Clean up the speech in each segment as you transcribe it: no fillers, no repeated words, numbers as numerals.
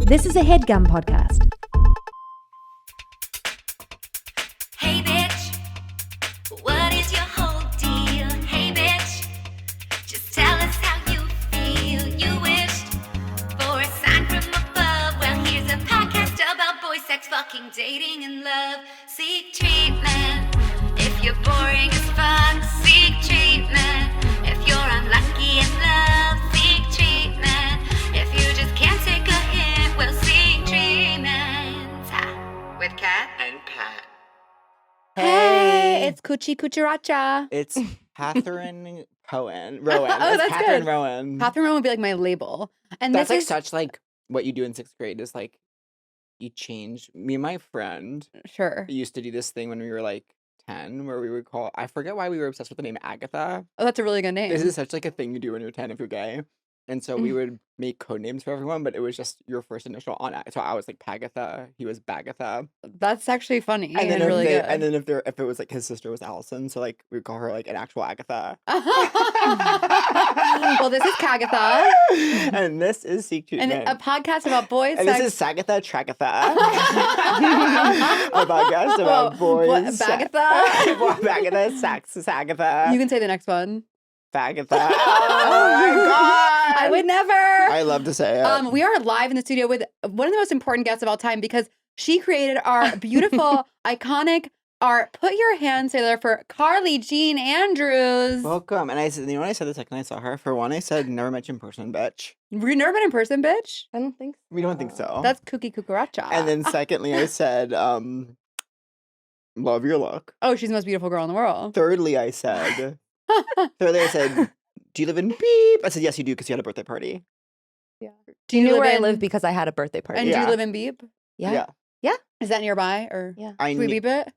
This is a Headgum podcast. Hey bitch, what is your whole deal? Hey bitch, just tell us how you feel. You wished for a sign from above. Well, here's a podcast about boy sex, fucking, dating, and love. Seek treatment if you're boring as fuck. Seek treatment if you're unlucky in love. Seek treatment if you just can't take a hint. Well, seek treatment with Kat And Pat. Hey, it's Coochie Cucaracha. It's Catherine Rowan. Oh, It's that's Catherine good. Rowan. Catherine Rowan would be like my label. And That's this like is such like what you do in 6th grade is like you change. Me and my friend sure. used to do this thing when we were like 10 where we would call, I forget why we were obsessed with the name Agatha. Oh, that's a really good name. This is such like a thing you do when you're 10 if you're gay. And so we would make code names for everyone, but it was just your first initial on it. So I was like Pagatha, he was Bagatha. That's actually funny and, And then really good. and then if it was like his sister was Allison, so like we would call her like an actual Agatha. Well, this is Kagatha, And this is Seek and Treatment. a podcast about boys. And sex. this is Sagatha Tragatha. A podcast about boys. Bagatha. Bagatha, Sagatha. You can say the next one. Bagatha. Oh my god. I would never. I love to say it. We are live in the studio with one of the most important guests of all time because she created our beautiful, iconic art. Put your hands together for Carly Jean Andrews. Welcome. And I said, you know what I said the second I saw her? For one, I said, never met you in person, bitch. We've never been in person, bitch. I don't think so. We don't think so. That's Cookie Cucaracha. And then secondly, I said, love your look. Oh, she's the most beautiful girl in the world. Thirdly, I said, do you live in Beep? I said, yes, you do, because you had a birthday party. Do you know where I in- live because I had a birthday party? And Yeah. do you live in Beep? Yeah. Is that nearby or Yeah. I should we knew- beep it?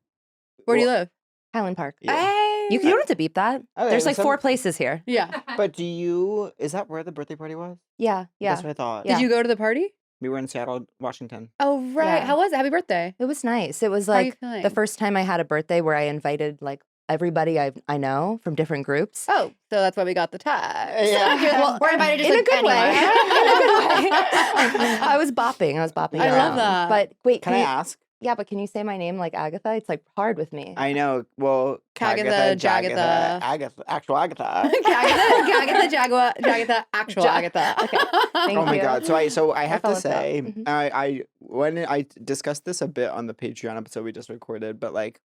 Where do you live? Highland Park. Yeah. Hey. You don't have to beep that. Okay, There's like some- 4 places here. Yeah. But is that where the birthday party was? Yeah. That's what I thought. Yeah. Did you go to the party? We were in Seattle, Washington. Oh, right. Yeah. How was it? Happy birthday. It was nice. It was How are you like feeling? the first time I had a birthday where I invited like everybody I know from different groups. Oh, so that's why we got the tag. Yeah. Well, we're invited just in a like good way. anyone. In a good way. I was bopping. I love around. that. But wait, Can I ask? Yeah, but can you say my name like Agatha? It's like hard with me. I know. Well, Kagatha, Jagatha. Agatha, actual Agatha. Jagatha, Jagatha, actual Agatha. Okay. Thank Oh my you. god! So I have to followed that. say, Mhm. when I discussed this a bit on the Patreon episode we just recorded, but like,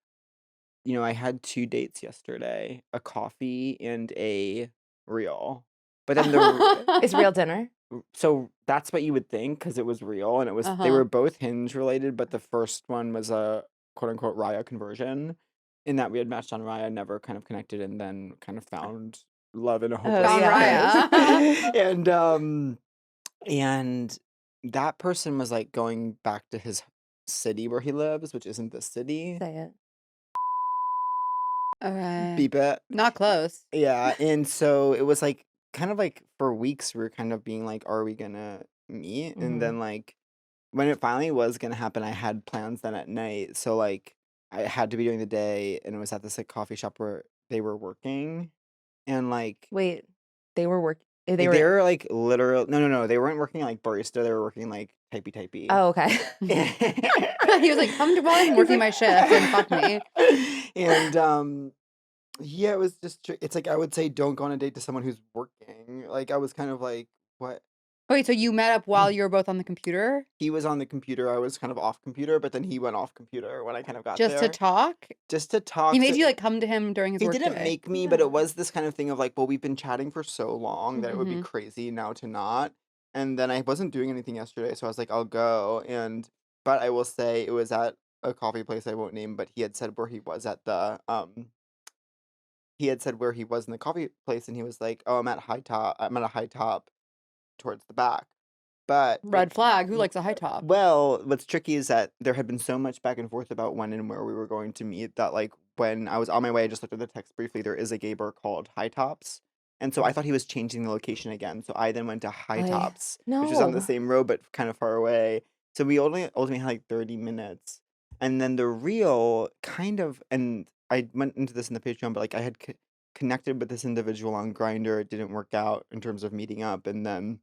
I had 2 dates yesterday: a coffee and a reel. But then Is real dinner? so that's what you would think because it was real and it was they Uh-huh. were both Hinge related, but the first one was a quote unquote Raya conversion, in that we had matched on Raya, never kind of connected, and then kind of found love in a hopeless Found place. Raya. and that person was like going back to his city where he lives, which isn't the city. Say it. Okay. Beep it. Not close. Yeah, and so it was like kind of like for weeks we were kind of being like, are we gonna meet? Mhm. And then like when it finally was gonna happen, I had plans then at night. So like I had to be during the day, and it was at this like coffee shop where they were working, and like Wait, they were working. they were like literal. No, they weren't working like barista. They were working like typey. Oh, okay. He was like, come to I'm working my shift and fuck me. And yeah, it was just it's like I would say don't go on a date to someone who's working. Like I was kind of like, what? Wait, so you met up while you were both on the computer He was on the computer, I was kind of off computer, but then he went off computer when I kind of got just there. to talk? Just to talk. He made so- you like come to him during his He work didn't day. make me, but it was this kind of thing of like, well, we've been chatting for so long that it would be Mhm. crazy now to not. And then I wasn't doing anything yesterday, so I was like, I'll go. But I will say it was at a coffee place I won't name, but he had said where he was at the he had said where he was in the coffee place, and he was like, oh, I'm at a high top towards the back. But Red flag. Who likes a high top? well, what's tricky is that there had been so much back and forth about when and where we were going to meet that, like, when I was on my way, I just looked at the text briefly. There is a gay bar called High Tops. And so I thought he was changing the location again. So I then went to High Ay, Tops, which was on the no. same road, but kind of far away. So we ultimately had like 30 minutes. And then the real kind of, and I went into this in the Patreon, but like I had connected with this individual on Grindr. It didn't work out in terms of meeting up. And then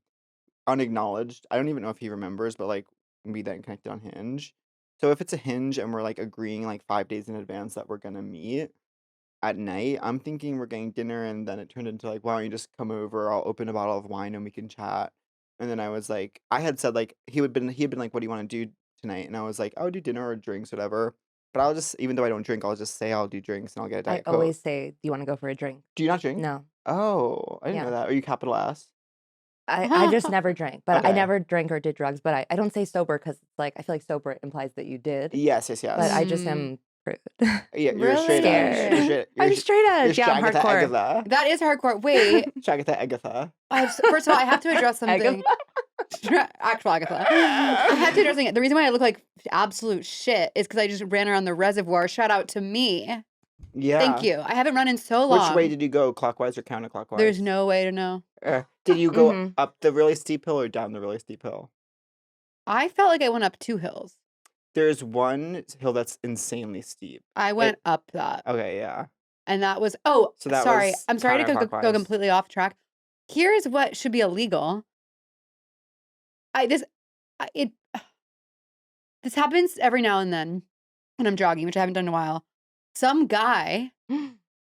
unacknowledged. I don't even know if he remembers, but like we then connected on Hinge. So if it's a Hinge and we're like agreeing like 5 days in advance that we're gonna meet at night, I'm thinking we're getting dinner, and then it turned into like, why don't you just come over? I'll open a bottle of wine and we can chat. And then I was like, I had said like he had been like, what do you want to do tonight? And I was like, I would do dinner or drinks, whatever. But I'll just, even though I don't drink, I'll just say I'll do drinks and I'll get a I Diet Coke. always say, "Do you want to go for a drink?" Do you not drink? No, Oh, I didn't know Yeah. that. Are you capital S? I just never drank, but I Okay. never drank or did drugs. But I don't say sober because it's like I feel like sober implies that you did. Yes. But I just Mm. am prude. Yeah, you're a straight edge. Really? You're straight, I'm you're, straight you're edge. Yeah, I'm Shagatha hardcore. Agatha. That is hardcore. Wait, Shagatha Agatha. first of all, I have to address something. Actual Agatha. I have to address something. The reason why I look like absolute shit is because I just ran around the reservoir. Shout out to me. Yeah. Thank you. I haven't run in so long. Which way did you go? Clockwise or counterclockwise? There's no way to know. Did you go Mhm. up the really steep hill or down the really steep hill? I felt like I went up 2 hills. There's one hill that's insanely steep. I went up that. Okay, yeah. And that was, oh, So that sorry. was I'm sorry to go counterclockwise. completely off track. Here's what should be illegal. This happens every now and then when I'm jogging, which I haven't done in a while. Some guy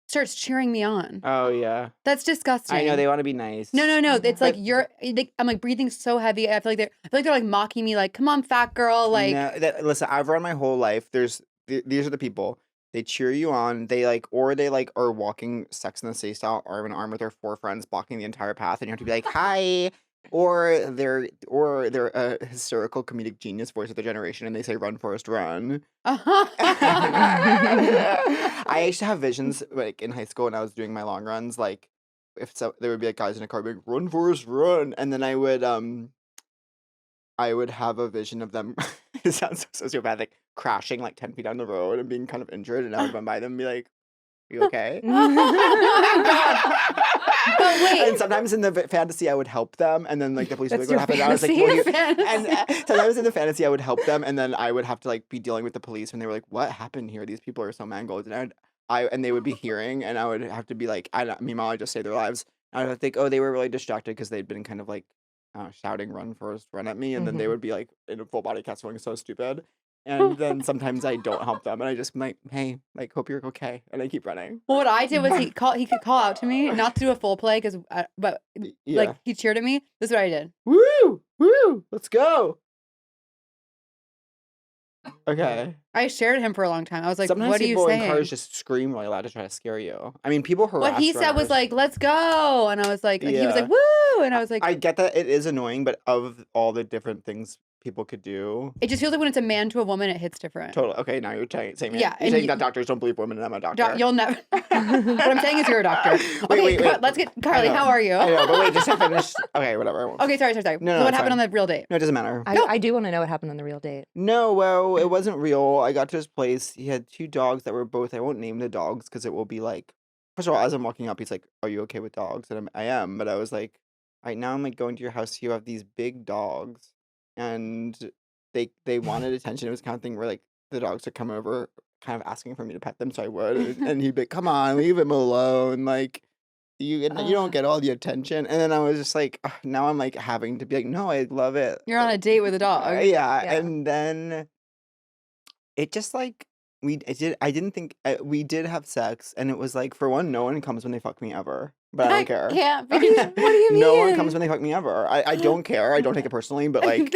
starts cheering me on. Oh, yeah. That's disgusting. I know, they want to be nice. No. It's like But- I'm like breathing so heavy. I feel like they're like mocking me, like, "Come on, fat girl!" Like, No, listen, I've run my whole life. These are the people. They cheer you on. They like are walking Sex and the City style, arm in arm with their 4 friends, blocking the entire path, and you have to be like, "Hi." Or they're a hysterical comedic genius voice of the generation, and they say, "Run, Forrest, run." I used to have visions like in high school when I was doing my long runs. Like, there would be like guys in a car being, "Run, Forrest, run," and then I would have a vision of them. It sounds so sociopathic, crashing like 10 feet down the road and being kind of injured, and I would run by them and be like, "You okay?" Oh my God. But wait. And sometimes in the fantasy, I would help them, and then like the police would be That's like, "What your happened?" I was like, fantasy? "Well, you-" Fantasy. and sometimes in the fantasy, I would help them, and then I would have to like be dealing with the police when they were like, "What happened here? These people are so mangled," and and they would be hearing, and I would have to be like, meanwhile, I just saved their lives. I would think, oh, they were really distracted because they'd been kind of like shouting, "Run, Forrest, run" at me, and then they Mhm. would be like in a full body cast, feeling so stupid. And then sometimes I don't help them, and I just like, "Hey, like, hope you're okay," and I keep running. Well, what I did was he could call out to me, not to do a full play, but Yeah. like he cheered at me. This is what I did. Woo! Let's go. Okay. I stared at him for a long time. I was like, Sometimes "What are you people in saying?" cars just scream really loud to try to scare you. I mean, people harass What he said was runners. like, "Let's go," and I was like, he was like, Yeah. "Woo!" and I was like, I get that it is annoying, but of all the different things people could do, it just feels like when it's a man to a woman, it hits different. totally. Okay, now you're saying Yeah, you're and saying that doctors don't believe women, and I'm a doctor. You'll never. What I'm saying is you're a doctor. Okay, Wait. let's get Carly. I know. How are you? I know, but wait, just to finish. Okay, whatever. Okay, sorry. No, So no, what it's happened fine. on the real date? No, it doesn't matter. I do want to know what happened on the real date. No, well, it wasn't real. I got to his place. He had 2 dogs that were both. I won't name the dogs because it will be like. First of all, as I'm walking up, he's like, "Are you okay with dogs?" And I am, but I was like, "All right, now I'm like going to your house. You have these big dogs, and they wanted attention." It was the kind of thing where like the dogs would come over, kind of asking for me to pet them, so I would, and he'd be like, "Come on, leave him alone, like." You don't get all the attention, and then I was just like, ugh, now I'm like having to be like, "No, I love it." You're on a date with a dog. Yeah, Yeah. and then it just like I didn't think we did have sex, and it was like, for one, no one comes when they fuck me ever, but I don't care. Can't be. What do you mean? No one comes when they fuck me ever. I don't care. I don't take it personally, but like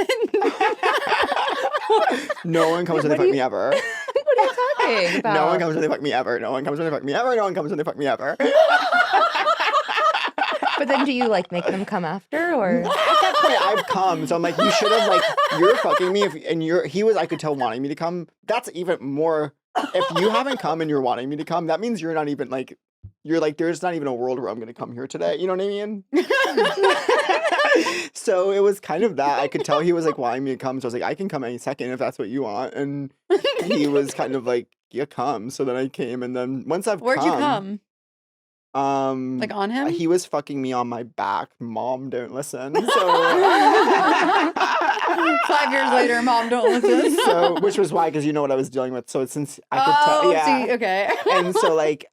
no one comes when they What do fuck you- me ever. What are you talking about? No one comes when they fuck me ever. No one comes when they fuck me ever. No one comes when they fuck me ever. But then do you like make them come after or? At that point, I've come, so I'm like, you should have like, you're fucking me, he was, I could tell, wanting me to come. That's even more. If you haven't come and you're wanting me to come, that means you're not even like, you're like, there's not even a world where I'm gonna come here today. You know what I mean? So it was kind of that. I could tell he was like wanting me to come, so I was like, I can come any second if that's what you want. And he was kind of like, yeah, come. So then I came, and then once I've Where'd you come? Like on him? He was fucking me on my back. Mom, don't listen. So 5 years later, Mom, don't listen. so, which was why, because you know what I was dealing with. So since I could tell, yeah. See, okay. And so like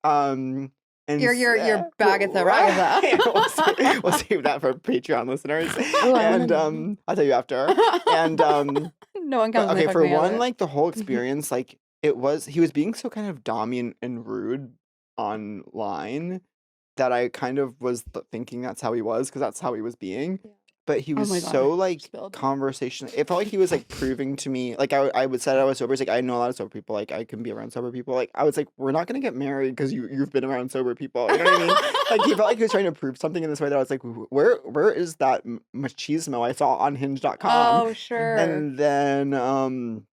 And Your Bagatha right. Ragatha. We'll save that for Patreon listeners. Ooh, I wanna And know. I'll tell you after. And No one comes. okay, to for fuck me one, other. like the whole experience, like he was being so kind of dommy and rude online that I kind of was thinking that's how he was because that's how he was being. Yeah. But he Oh was my God, so like spilled. conversational. It felt like he was like proving to me, like I would say I was sober. It's like I know a lot of sober people. Like I can be around sober people. Like I was like, we're not gonna get married because you've been around sober people. You know what I mean? Like he felt like he was trying to prove something in this way that I was like, where is that machismo I saw on Hinge.com? Oh, sure. And then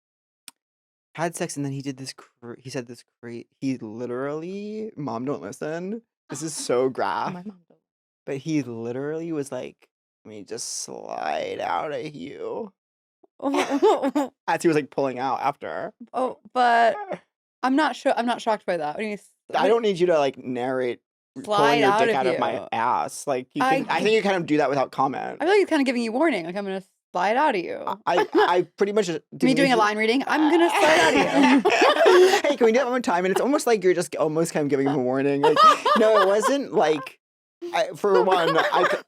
had sex, and then he did this. He said this great. He literally, mom, don't listen. This is so graph. My mom don't. But he literally was like, "Let me just slide out of you." As he was like pulling out after. Oh, but I'm not sure. I'm not shocked by that. When you I don't need you to like narrate pulling Slide your out dick of out of my you. ass. Like you can. I think you kind of do that without comment. I feel like he's kind of giving you warning. Like I'm gonna slide out of you. I pretty much Me doing a line reading. I'm gonna slide out of you. Hey, can we do that one more time? And it's almost like you're just almost kind of giving him a warning. Like, no, it wasn't like. For one,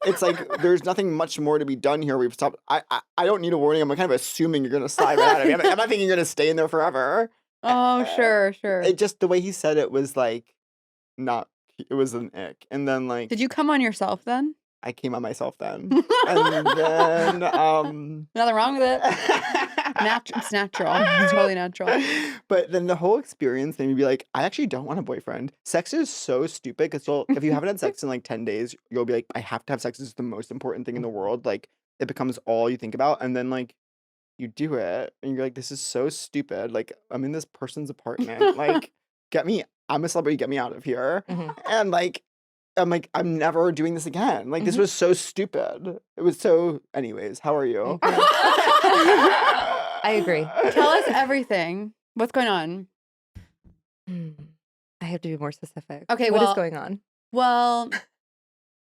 it's like there's nothing much more to be done here. We've stopped. I don't need a warning. I'm kind of assuming you're gonna slide right out of me. I'm not thinking you're gonna stay in there forever. Oh, sure. It just the way he said it was like not. It was an ick. And then like Did you come on yourself then? I came on myself then. And then Nothing wrong with it. It's natural. It's totally natural. But then the whole experience made me be like, I actually don't want a boyfriend. Sex is so stupid because if you haven't had sex in like 10 days, you'll be like, I have to have sex. This is the most important thing in the world. Like it becomes all you think about. And then like you do it and you're like, this is so stupid. Like I'm in this person's apartment. Like I'm a celebrity, get me out of here. Mhm. And like, I'm like, I'm never doing this again. Like this was so stupid. It was so anyways, how are you? I agree. Tell us everything. What's going on? I have to be more specific. Okay, what is well- going on? Well,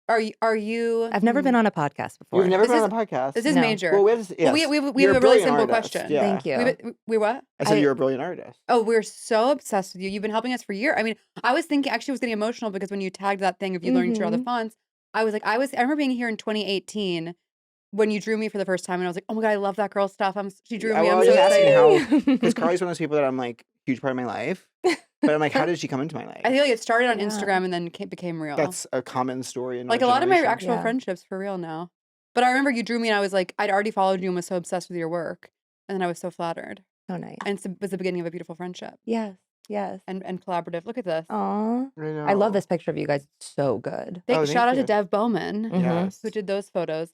are you? I've never been on a podcast before. We've never This been is- on a podcast. This is No. major. Well, we have, Well, we yes. have You're a really brilliant simple artist. question. Yeah. Thank you. We what? I said I- you're a brilliant artist. Oh, we're so obsessed with you. You've been helping us for years. I mean, I was thinking, actually, I was getting emotional because when you tagged that thing of you learning to draw the fonts, I was like, I remember being here in 2018 when you drew me for the first time, and I was like, oh my God, I love that girl's stuff. She drew me. I I'm was so just asking excited. how, because Carly's one of those people that I'm like, huge part of my life. But I'm like, how did she come into my life? I feel like it started on Yeah. Instagram and then became real. That's a common story in like our a lot of my generation. actual Yeah. friendships for real now. But I remember you drew me and I was like, I'd already followed you and was so obsessed with your work. And then I was so flattered. So nice. And it was the beginning of a beautiful friendship Yes. Yes. and collaborative. Look at this. Aw. I I love know. this picture of you guys. It's so good. Oh, Shout out to thank you. Dev Bowman, Mhm. Yes. who did those photos.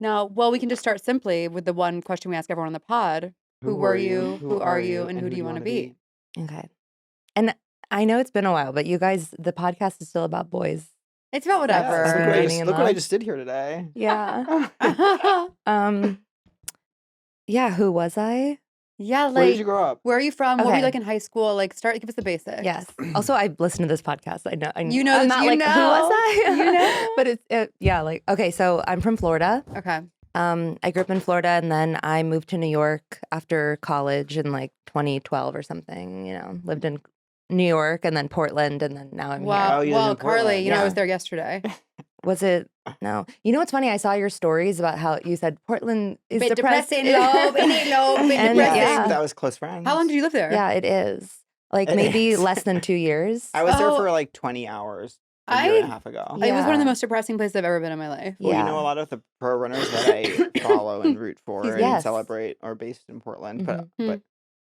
Now, well, we can just start simply with the one question we ask everyone on the pod. Who were you? Who are you? And who do you want to be? Okay. And I know it's been a while, but you guys, the podcast is still about boys. It's about Yes. whatever. Look, what I Finding just, in look what I love. just did here today. Yeah. Yeah, who was I? Yeah, Where did like, you grow up? where are you from? What were you Okay. like in high school? Like, give us the basics. Yes. Also, I listened to this podcast. I know. You know I'm this- not you like, know. who was I? You know. But it's, yeah, like, okay, so I'm from Florida. Okay. I grew up in Florida and then I moved to New York after college in like 2012 or something, lived in New York and then Portland and then now I'm Wow. Oh, you live Well, in Carly, Portland. you know, I Yeah. was there yesterday. here. Was it? No. You know what's funny? I saw your stories about how you said Portland is Bit depressing. depressing, low, bit low, bit And depressing. yeah. That was close friends. How long did you live there? Yeah, it is. Like It maybe is. less than 2 years. I was there Oh. for like 20 hours a year and a half ago. It was one of the Yeah. most depressing places I've ever been in my life. Well, you Yeah. know, a lot of the pro runners that I follow and root for and Yes. celebrate are based in Portland. Mhm. But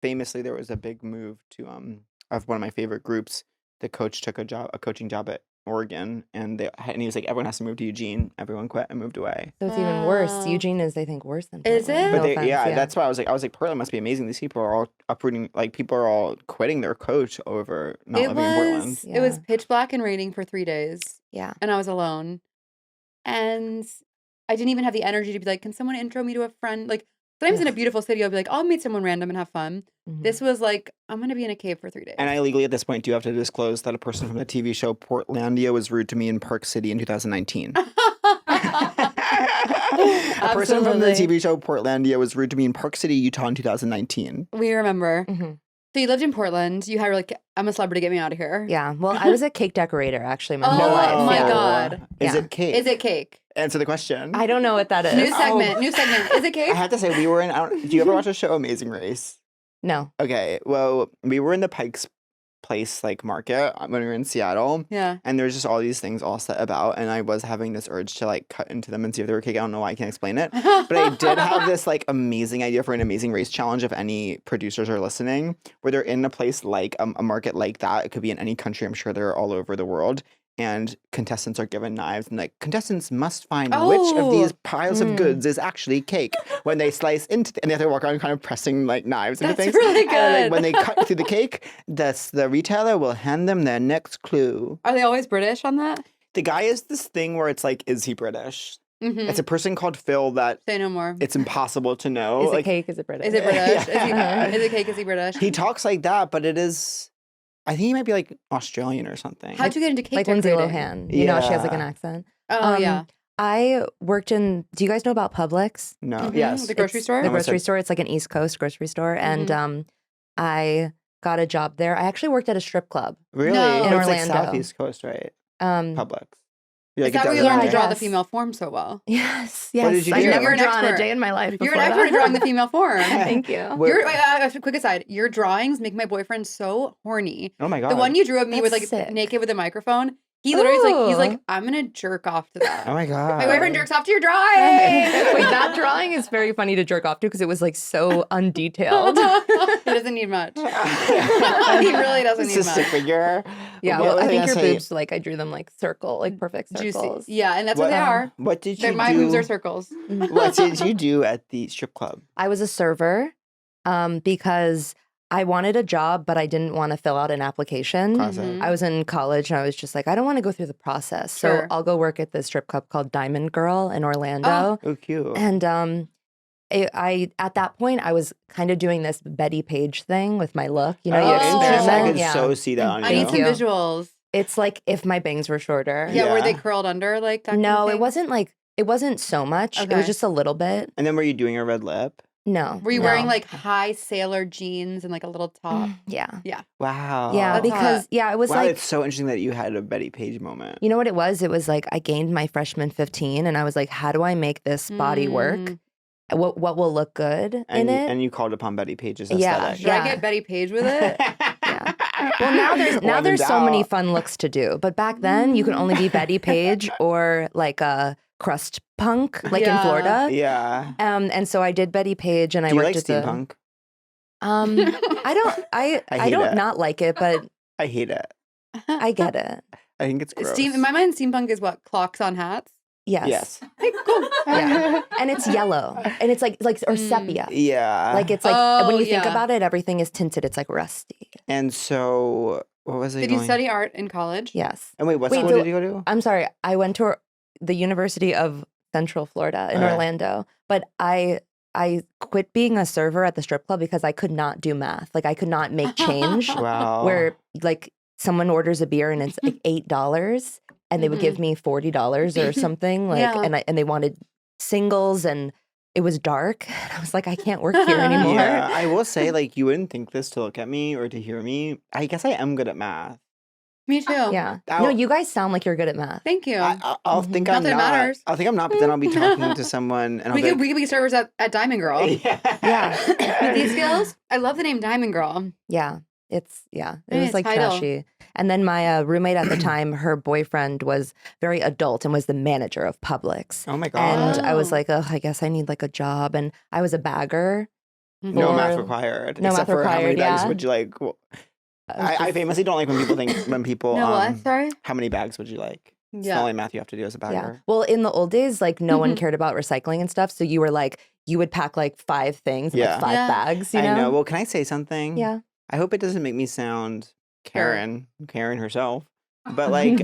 famously, there was a big move to of one of my favorite groups. The coach took a coaching job at Oregon, and he was like, everyone has to move to Eugene. Everyone quit and moved away. So it's even worse. Wow. Eugene is, I think, worse than Is Portland. it? But No they, offense, yeah, that's why I was like, Portland must be amazing. These people are all uprooting, like people are all quitting their coach over not living in Portland. It was Yeah. pitch black and raining for 3 days, Yeah. and I was alone. And I didn't even have the energy to be like, can someone intro me to a friend? Like, sometimes in a beautiful city, I'll be like, I'll meet someone random and have fun. Mhm. This was like, I'm going to be in a cave for 3 days. And I legally at this point do have to disclose that a person from the TV show Portlandia was rude to me in Park City in 2019. A person from the Absolutely. TV show Portlandia was rude to me in Park City, Utah in 2019. We remember. Mhm. So you lived in Portland. You had like, I'm a celebrity, get me out of here. Yeah. Well, I was a cake decorator actually my Oh whole life. my yeah. God. Is Yeah. it cake? Is it cake? Answer the question. I don't know what that is. New segment. New segment. Is it I cake? have to say, we were in. Do you ever watch the show Amazing Race? No. Okay, well, we were in the Pike's Place like market when we were in Seattle, Yeah. and there's just all these things all set about, and I was having this urge to like cut into them and see if they were cake. I don't know why I can't explain it, but I did have this like amazing idea for an Amazing Race challenge. If any producers are listening, where they're in a place like a market like that, it could be in any country. I'm sure they're all over the world. And contestants are given knives, and like contestants must find which of these piles of goods is actually cake when they slice into, and they have to walk around kind of pressing like knives into That's things. really And then, like, good. when they cut through the cake, the retailer will hand them their next clue. Are they always British on that? The guy is this thing where it's like, is he British? Mm-hmm. It's a person called Phil that Say no more. it's impossible to know. Is it Like, cake? Is it British? Is it British? Yeah. Is it cake? Is he British? he talks like that, but it is. I think he might be like Australian or something. How'd you get into cake Like Lindsay decorating? Lohan. You know, she has like an Yeah. accent. Oh, yeah. I worked in, do you guys know about Publix? No. Mhm. Yes. The grocery It's store? The Almost grocery like- store. It's like an East Coast grocery store. And I got a job there. I actually worked at a strip club. Really? No. In It's like Orlando. Southeast Coast, right? Publix. You're Is like, that where it you doesn't learned to matter. draw the Yes. female form so well? Yes, What yes. did you I've do? never You're an drawn expert. a day in my life You're an before expert at that. drawing the female form. Thank you. Where- Quick aside, your drawings make my boyfriend so horny. Oh my god. The one you drew of me with like That's sick. naked with a microphone, he literally is he's Ooh. like, I'm gonna jerk off to that. Oh my god. My boyfriend jerks off to your drawing. Wait, that drawing is very funny to jerk off to because it was like so undetailed. He doesn't need much. He really doesn't It's need a stick much. figure. Yeah, What well, was I think gonna your say? boobs, like I drew them like circle, like perfect circles. Juicy. Yeah, and that's what they are. What did you My do? boobs are circles. What did you do at the strip club? I was a server because I wanted a job, but I didn't want to fill out an application. Classic. Mhm. I was in college and I was just like, I don't want to go through the process. So Sure. I'll go work at this strip club called Diamond Girl in Orlando. Oh, cute. And I at that point I was kind of doing this Betty Page thing with my look. You know, you Oh, interesting. I experiment. could Yeah. so see that on I you. need Thank some you. visuals. It's like if my bangs were shorter. Yeah, were they Yeah. curled under like that? kind No, of it thing? wasn't like it wasn't so much. It Okay. was just a little bit. And then were you doing a red lip? No. Were you no. wearing like high sailor jeans and like a little top? Yeah. Wow. Yeah, That's because hot. it was wow, like it's so interesting that you had a Betty Page moment. you know what it was? It was like I gained my freshman 15 and I was like, how do I make this body work? Mm. What will look good in and it? and you called upon Betty Page's Yeah. aesthetic. Should I Yeah. get Betty Page with it? Yeah. Well, now there's so many fun looks to do. But back then, you could only be Betty Page or like a crust punk, like in Yeah. Florida. Yeah. And so I did Betty Page, and I Do you worked like at the. steampunk? I hate don't it. not like it, but I hate it. I get it. I think it's gross. In my mind, steampunk is what? Clocks on hats? Yes. Yes. Hey, cool. Yeah. And it's yellow, and it's like or Mm. sepia. Yeah. Like it's like when Oh, you think yeah. about it, everything is tinted. It's like rusty. And so, what was I Did going? you study art in college? Yes. And wait, what Wait, school so- did you go to? I'm sorry. I went to the University of Central Florida in Okay. Orlando, but I quit being a server at the strip club because I could not do math. Like I could not make change Wow. where like someone orders a beer and it's like $8 and they would give me $40 or something like Yeah. and they wanted singles and it was dark. And I was like, I can't work here anymore. Yeah, I will say, like, you wouldn't think this to look at me or to hear me. I guess I am good at math. Me too. Yeah. I'll- No, you guys sound like you're good at math. Thank you. I'll Mhm. think Not I'm that it not. matters. I'll think I'm not, but then I'll be talking to someone and I'll we be could be servers at Diamond Girl. like, Yeah. With these skills, I love the name Diamond Girl. Yeah. It Maybe was a like title. trashy. And then my roommate at the time, her boyfriend was very adult and was the manager of Publix. Oh my god. And I was Oh. like, oh, I guess I need like a job. And I was a bagger. No or- math required. No except math for how many required, bags yeah. would you like? Well, I was I just- famously don't like when people think when people No, what? Sorry? how many bags would you like? It's the Yeah. only math you have to do as a yeah. bagger. Well, in the old days, like no one cared about recycling and stuff. So you were like, you would pack like 5 things, in, Yeah. like 5 Yeah. bags, you I know? know. Well, can I say something? Yeah. I hope it doesn't make me sound Karen herself. But like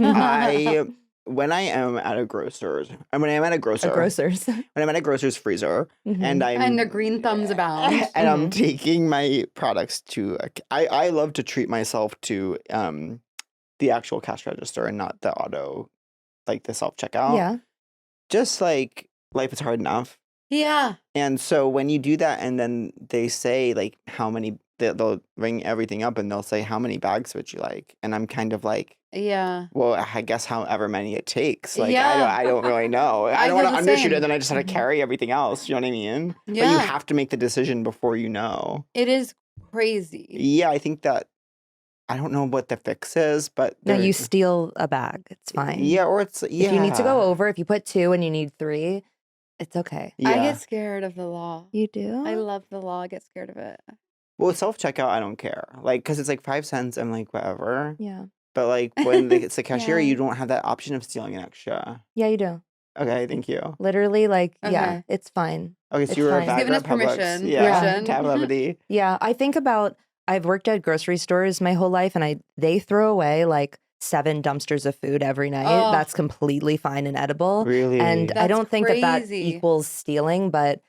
when I am at a grocer's, and when I'm at a grocer, Or grocers. when I'm at a grocer's freezer, Mhm. and I'm And the green thumbs abound. and I'm taking my products to I love to treat myself to the actual cash register and not the auto, like the self checkout. Yeah. Just like life is hard enough. Yeah. And so when you do that and then they say like how many they'll ring everything up and they'll say, how many bags would you like? And I'm kind of like, Yeah. well, I guess however many it takes. Like, Yeah. I don't really know. I I don't want feel to the undershoot same. it, then I just have to Mhm. carry everything else. You know what I mean? But you Yeah. have to make the decision before you know. It is crazy. Yeah, I think that, I don't know what the fix is, but No, there- you steal a bag. It's fine. Yeah, or it's, yeah. If you need to go over, if you put 2 and you need 3, it's okay. Yeah. I get scared of the law. You do? I love the law. I get scared of it. Well, self-checkout, I don't care. Like, because it's like 5 cents, I'm like, whatever. Yeah. But like, when it's the cashier, Yeah. you don't have that option of stealing an extra. Yeah, you do. Okay, thank you. Literally, like, yeah, Okay. it's fine. Okay, so It's you were a fine. bag Giving us at Publix. permission. Yeah, Permission. to have levity. Yeah, I think about, I've worked at grocery stores my whole life, and they throw away like 7 dumpsters of food every night. Oh. That's completely fine and edible. Really? And I That's don't think that crazy. equals stealing, but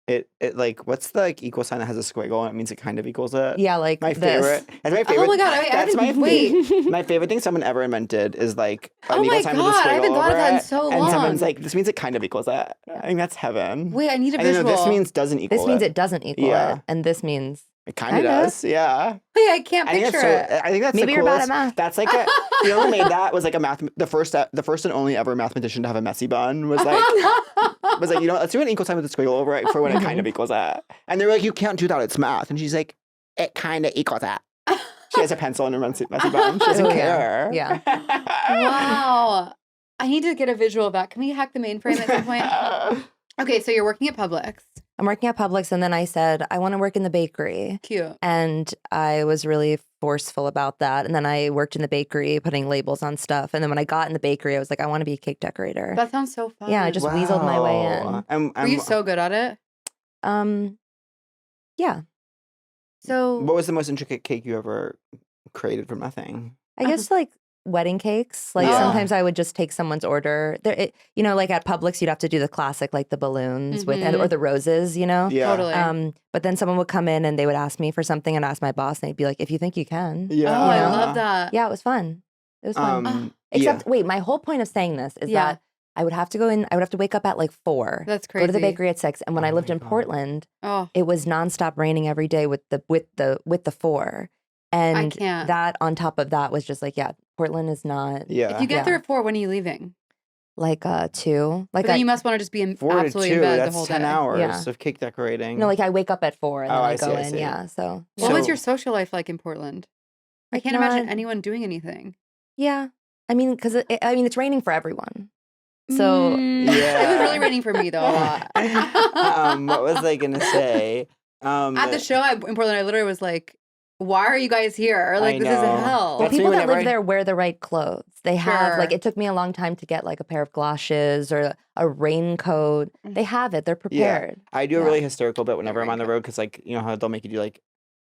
it like, what's the like equal sign that has a squiggle and it means it kind of equals it? yeah, like My this. favorite. That's my favorite. Oh my God. I That's my didn't wait. My favorite thing someone ever invented is like an Oh equal my sign with a God. I squiggle haven't thought over of that in it, so and someone's long. like, this means it kind of equals that. I think that's heaven. Wait, I need a And then visual. this means doesn't equal This means it. it doesn't equal Yeah. it, and this means It kind of Kinda. does. Yeah. Wait, I can't I think picture that's it. I think that's maybe the you're bad coolest. at math. That's like you know who made that was like the first and only ever mathematician to have a messy bun was like you know, let's do an equal sign with a squiggle over it for when it kind of equals that. And they were like, you can't do that, it's math. And she's like, it kind of equals that. She has a pencil in her messy bun. She doesn't Oh, care. yeah. Wow. I need to get a visual of that. Can we hack the mainframe at some point? Okay, so you're working at Publix. I'm working at Publix, and then I said, I want to work in the bakery. Cute. And I was really forceful about that. And then I worked in the bakery, putting labels on stuff. And then when I got in the bakery, I was like, I want to be a cake decorator. That sounds so fun. Yeah, I just weaseled my way in. And, Were you so good at it? Yeah. So what was the most intricate cake you ever created from nothing? I guess like wedding cakes. Like Yeah. sometimes I would just take someone's order. You know, like at Publix, you'd have to do the classic, like the balloons with, Mhm. or the roses, you know? Yeah. totally. But then someone would come in and they would ask me for something and ask my boss, and they'd be like, if you think you can. Yeah. Oh, I know? love that. Yeah, it was fun. It was fun. Yeah. Except, wait, my whole point of saying this is Yeah. that I would have to go in, I would have to wake up at like 4, That's go crazy. to the bakery at 6. And when Oh I lived my in God. Portland, Oh, it was nonstop raining every day with the 4. And can't. that on top of that was just like, yeah, Portland is not Yeah. if you get Yeah. there at 4, when are you leaving? like 2. Like But then I, you must want to just be 4 to absolutely 2, in bed that's the whole 10 day. hours Yeah. of cake decorating. no, like I wake up at 4 and then Oh, I I go see, I in. see. Yeah. So What was So- your social life like in Portland? I Like can't imagine not- anyone doing anything. yeah. I mean, because it's raining for everyone. So It was Yeah. really raining for me though a lot. What was I gonna say? At the show in Portland, I literally was like, "Why are you guys here? Like, this is know. hell." well, That's me people that whenever live there wear the right clothes. They have like Sure. it took me a long time to get like a pair of galoshes or a raincoat. They have it. They're prepared. I do a Yeah. really hysterical bit whenever I'm on the raincoat. road because, like, you know how they'll make you do like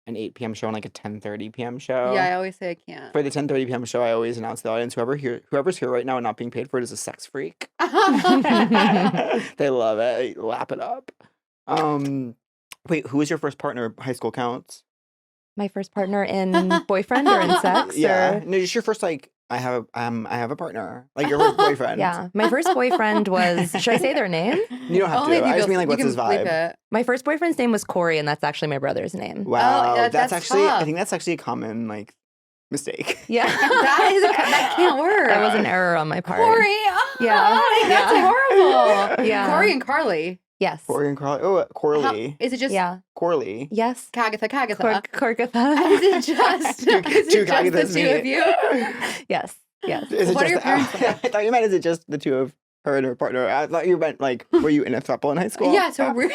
an 8 p.m. show and like a 10:30 p.m. show. Yeah, I always say I can't. For the 10:30 p.m. show, I always announce to the audience whoever's here right now and not being paid for it is a sex freak. They love it. They lap it up. Wait, who was your first partner? High school counts. My first partner in boyfriend or in sex. Yeah, Or, no, just your first like. I have a partner. Like your first boyfriend. yeah. My first boyfriend was. Should I say their name? You don't have Only to. if you I just feel- mean like you what's can his bleep vibe. it. My first boyfriend's name was Corey, and that's actually my brother's name. Wow, yeah, that's that's actually. I tough. think that's actually a common like mistake. Yeah. That can't work. That was an error on my part. Corey. Yeah. That's Yeah. horrible. Yeah. Corey and Carly. Yes. Corey and Carly. Oh, How- Corley. is it just Yeah. Corley. Yes. Kagatha? Korgatha. Is it just, Two- is two it just the Kagathas two of meet. you? Yes. Yes. Is it What are just your parents I thought you meant is it just the two of her and her partner? I thought you meant like were you in a throuple in high school? Yeah, so we're,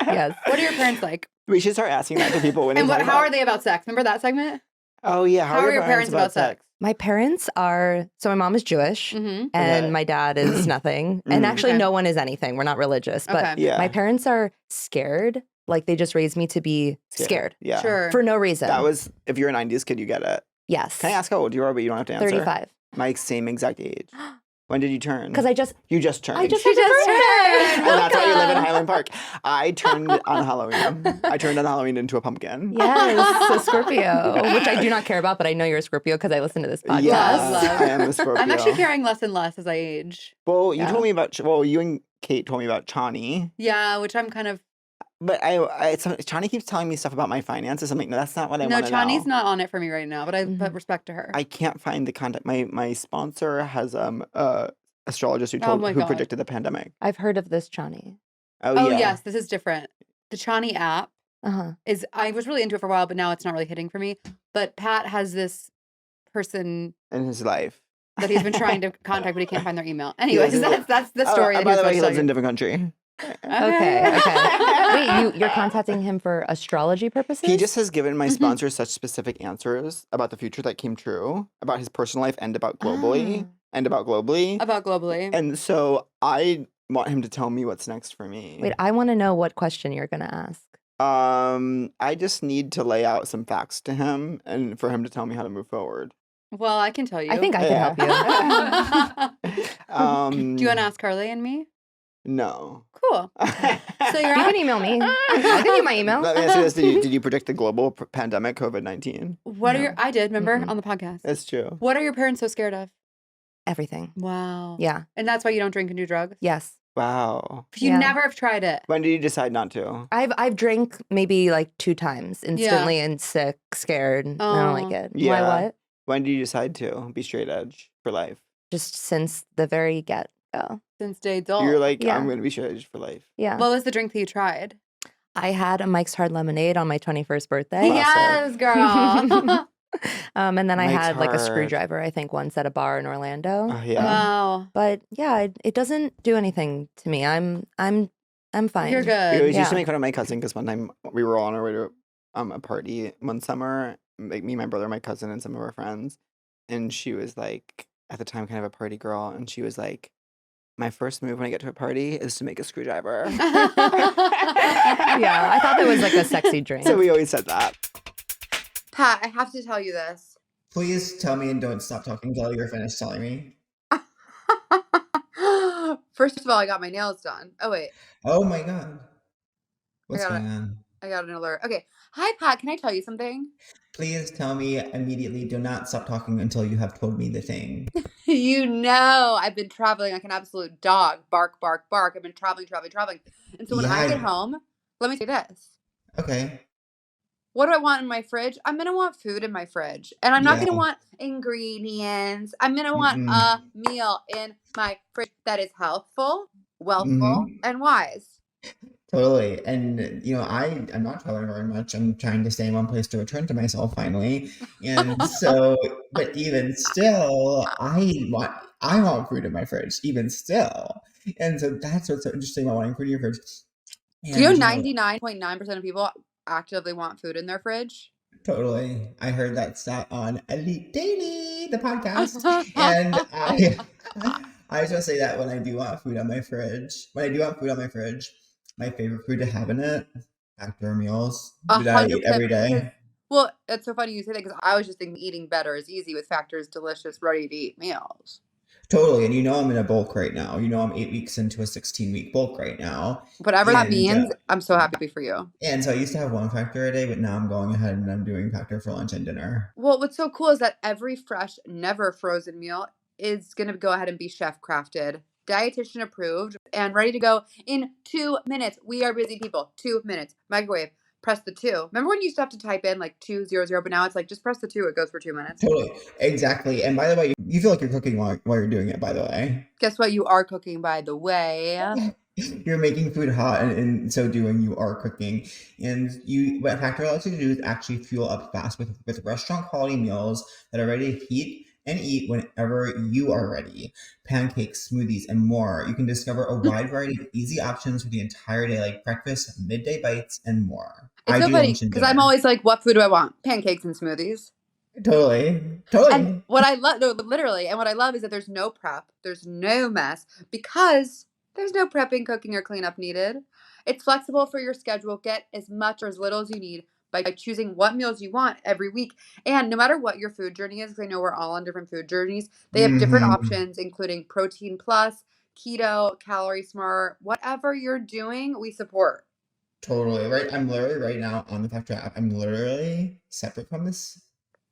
Yes. what are your parents like? We should start asking that to people when And they what, talk how about- are they about sex? Remember that segment? Oh yeah, How are your parents about sex? My parents are. So my mom is Jewish. Mm-hmm. And Okay. my dad is nothing. And Mm. actually, Okay. no one is anything. We're not religious. But Okay. Yeah. my parents are scared. Like they just raised me to be scared Yeah. Sure. for no reason. That was if you're a 90s kid, you get it. yes. Can I ask how old you are, but you don't have to answer? 35. My same exact age. When did you turn? Because You just turned. I just She had a just birthday. turned. and that's why you live in Welcome. Highland Park. I turned on Halloween. I turned on Halloween into a pumpkin. Yes, so Scorpio, which I do not care about, but I know you're a Scorpio because I listen to this podcast. Yes, Love. I am a Scorpio. I'm actually caring less and less as I age. Well, you Yeah. told me about. Well, you and Kate told me about Chani. Yeah, which I'm kind of But Chani keeps telling me stuff about my finances. I'm like, no, that's not what I No, want to Chani's know. not on it for me right now, but I put respect to her. I can't find the contact. My sponsor has astrologist Oh my who God. predicted the pandemic. I've heard of this Chani. Oh yeah. yes, this is different. The Chani app is, I was really into it for a while, but now it's not really hitting for me. But Pat has this person In his life that he's been trying to contact, but he can't find their email. Anyways, that's the story. that by the way, he he was lives in a about different country. Okay. Wait, you're contacting him for astrology purposes? He just has given my sponsor such specific answers about the future that came true, about his personal life and about globally. About globally. And so I want him to tell me what's next for me. Wait, I want to know what question you're going to ask. I just need to lay out some facts to him and for him to tell me how to move forward. Well, I can tell you. I think I can help you. Do you want to ask Carly and me? No. Cool. So you can email me. I'll give you my email. Let me ask you this. Did you predict the global pandemic, COVID-19? What are I did, remember, on the podcast. That's true. What are your parents so scared of? Everything. Wow. Yeah. And that's why you don't drink and do drugs? Yes. Wow. You never have tried it. When did you decide not to? I've drank maybe like 2 times instantly and sick, scared. I don't like it. Yeah. Why what? When did you decide to be straight edge for life? Just since the very get-go. Since day adult. You're like, I'm going to be straight edge for life. Yeah. What was the drink that you tried? I had a Mike's Hard Lemonade on my 21st birthday. Yes, girl. And then I Mike's had like a Hard. screwdriver, I think, once at a bar in Orlando. Oh, yeah. Wow. But yeah, it doesn't do anything to me. I'm fine. You're good. We always used to make fun of my cousin because one time we were all on our way to a party one summer, like me, my brother, my cousin, and some of our friends. And she was like, at the time, kind of a party girl. And she was like, my first move when I get to a party is to make a screwdriver. Yeah, I thought that was like a sexy drink. So we always said that. Pat, I have to tell you this. Please tell me and don't stop talking until you're finished telling me. First of all, I got my nails done. Oh, wait. Oh my God. What's going on? I got an alert. Okay. Hi, Pat. Can I tell you something? Please tell me immediately. Do not stop talking until you have told me the thing. You know, I've been traveling like an absolute dog. Bark, bark, bark. I've been traveling. And so when I get home, let me say this. Okay. What do I want in my fridge? I'm going to want food in my fridge. And I'm not going to want ingredients. I'm going to want a meal in my fridge that is healthful, wealthful, and wise. Totally. And, you know, I'm not traveling very much. I'm trying to stay in one place to return to myself finally. And so, but even still, I want food in my fridge, even still. And so that's what's so interesting about wanting food in your fridge. And, do you know 99.9% of people actively want food in their fridge? Totally. I heard that stat on Elite Daily, the podcast. And I just want to say that when I do want food on my fridge, my favorite food to have in it, Factor meals, that I eat every day. Well, it's so funny you say that because I was just thinking eating better is easy with Factor's delicious, ready-to-eat meals. Totally. And you know I'm in a bulk right now. You know I'm 8 weeks into a 16-week bulk right now. Whatever that means, I'm so happy for you. And so I used to have 1 Factor a day, but now I'm going ahead and I'm doing Factor for lunch and dinner. Well, what's so cool is that every fresh, never frozen meal is going to go ahead and be chef crafted, dietitian approved, and ready to go in 2 minutes. We are busy people. 2 minutes. Microwave. Press the 2. Remember when you used to have to type in like 200, but now it's like just press the 2. It goes for 2 minutes. Totally. Exactly. And by the way, you feel like you're cooking while you're doing it, by the way. Guess what? You are cooking, by the way. You're making food hot, and in so doing, you are cooking. And what Factor allows you to do is actually fuel up fast with restaurant quality meals that are ready to heat and eat whenever you are ready. Pancakes, smoothies, and more. You can discover a wide variety of easy options for the entire day, like breakfast, midday bites, and more. It's so funny because I'm always like, what food do I want? Pancakes and smoothies. Totally. And what I love, literally, and what I love is that there's no prep, there's no mess, because there's no prepping, cooking, or cleanup needed. It's flexible for your schedule. Get as much or as little as you need by choosing what meals you want every week. And no matter what your food journey is, because I know we're all on different food journeys, they have different options, including protein plus, keto, calorie smart, whatever you're doing, we support. Totally. Right. I'm literally right now on the Factor app. I'm literally separate from this,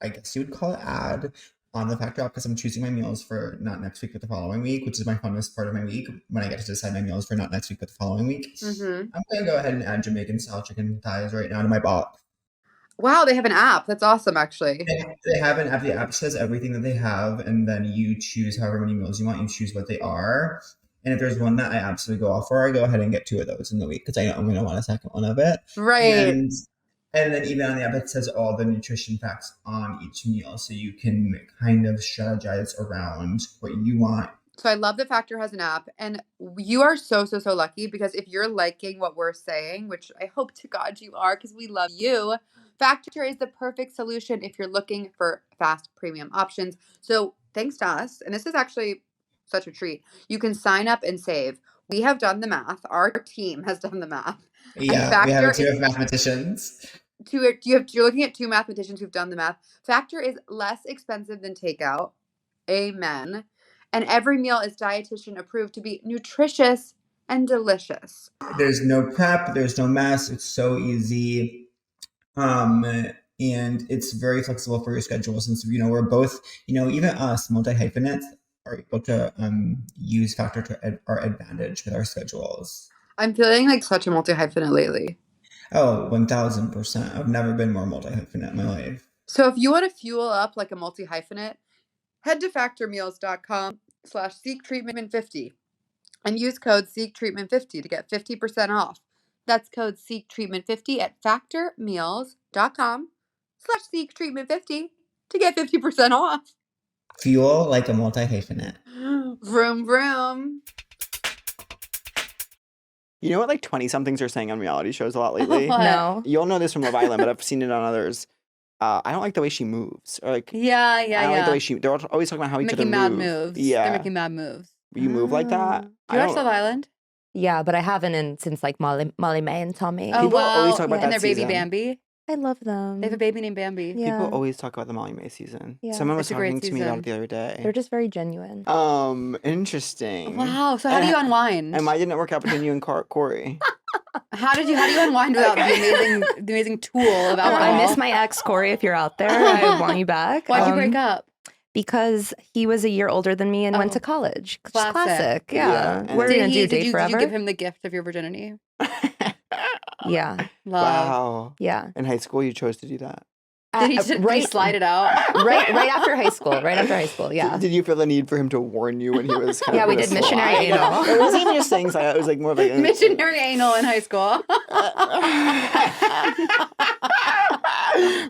I guess you would call it ad, on the Factor app because I'm choosing my meals for not next week but the following week, which is my funnest part of my week when I get to decide my meals for not next week but the following week. Mm-hmm. I'm gonna go ahead and add Jamaican style chicken thighs right now to my box. Wow, they have an app. That's awesome, actually. They have an app. The app says everything that they have, and then you choose however many meals you want. You choose what they are. And if there's one that I absolutely go off for, I go ahead and get 2 of those in the week because I know I'm going to want a second one of it. Right. And then even on the app, it says all the nutrition facts on each meal. So you can kind of strategize around what you want. So I love that Factor has an app, and you are so lucky because if you're liking what we're saying, which I hope to God you are because we love you, Factor is the perfect solution if you're looking for fast premium options. So thanks to us, and this is actually such a treat, you can sign up and save. We have done the math. Our team has done the math. Yeah, we have a team of mathematicians. You're looking at 2 mathematicians who've done the math. Factor is less expensive than takeout. Amen. And every meal is dietitian approved to be nutritious and delicious. There's no prep. There's no mess. It's so easy. And it's very flexible for your schedule since, we're both, even us multi-hyphenates are able to use Factor to our advantage with our schedules. I'm feeling like such a multi-hyphenate lately. Oh, 1000%. I've never been more multi-hyphenate in my life. So if you want to fuel up like a multi-hyphenate, head to factormeals.com/seektreatment50 and use code seektreatment50 to get 50% off. That's code seektreatment50 at factormeals.com/seektreatment50 to get 50% off. Fuel like a multi-hyphenate. Vroom, vroom. You know what, like 20-somethings are saying on reality shows a lot lately? What? No. You'll know this from Love Island, but I've seen it on others. I don't like the way she moves. Or like, Yeah. I don't like the way they're always talking about how each Making other mad move. moves. Yeah. They're making mad moves. You move like that? Do you watch Love Island? Yeah, but I haven't since like Molly May and Tommy. Oh, People wow. always talk about And that their baby season. Bambi. I love them. They have a baby named Bambi. Yeah. People always talk about the Molly May season. Yeah. Someone was It's a great talking to me about season. it the other day. They're just very genuine. Interesting. Wow. So how do you unwind? And why didn't it work out between you and Corey? How do you unwind without the amazing tool of alcohol? I miss my ex, Corey. If you're out there, I want you back. Why'd you break up? Because he was a year older than me and went to college. Just classic. Yeah. Yeah. We're Did gonna he- date did you forever. give him the gift of your virginity? Yeah. Love. Wow. Yeah. In high school, you chose to do that. Did he slide it out? right after high school. Right after high school. Yeah. Did you feel the need for him to warn you when he was kind Yeah, of we gonna did missionary slide? anal. It wasn't even just things like that. It was like more of like Missionary anal in high school.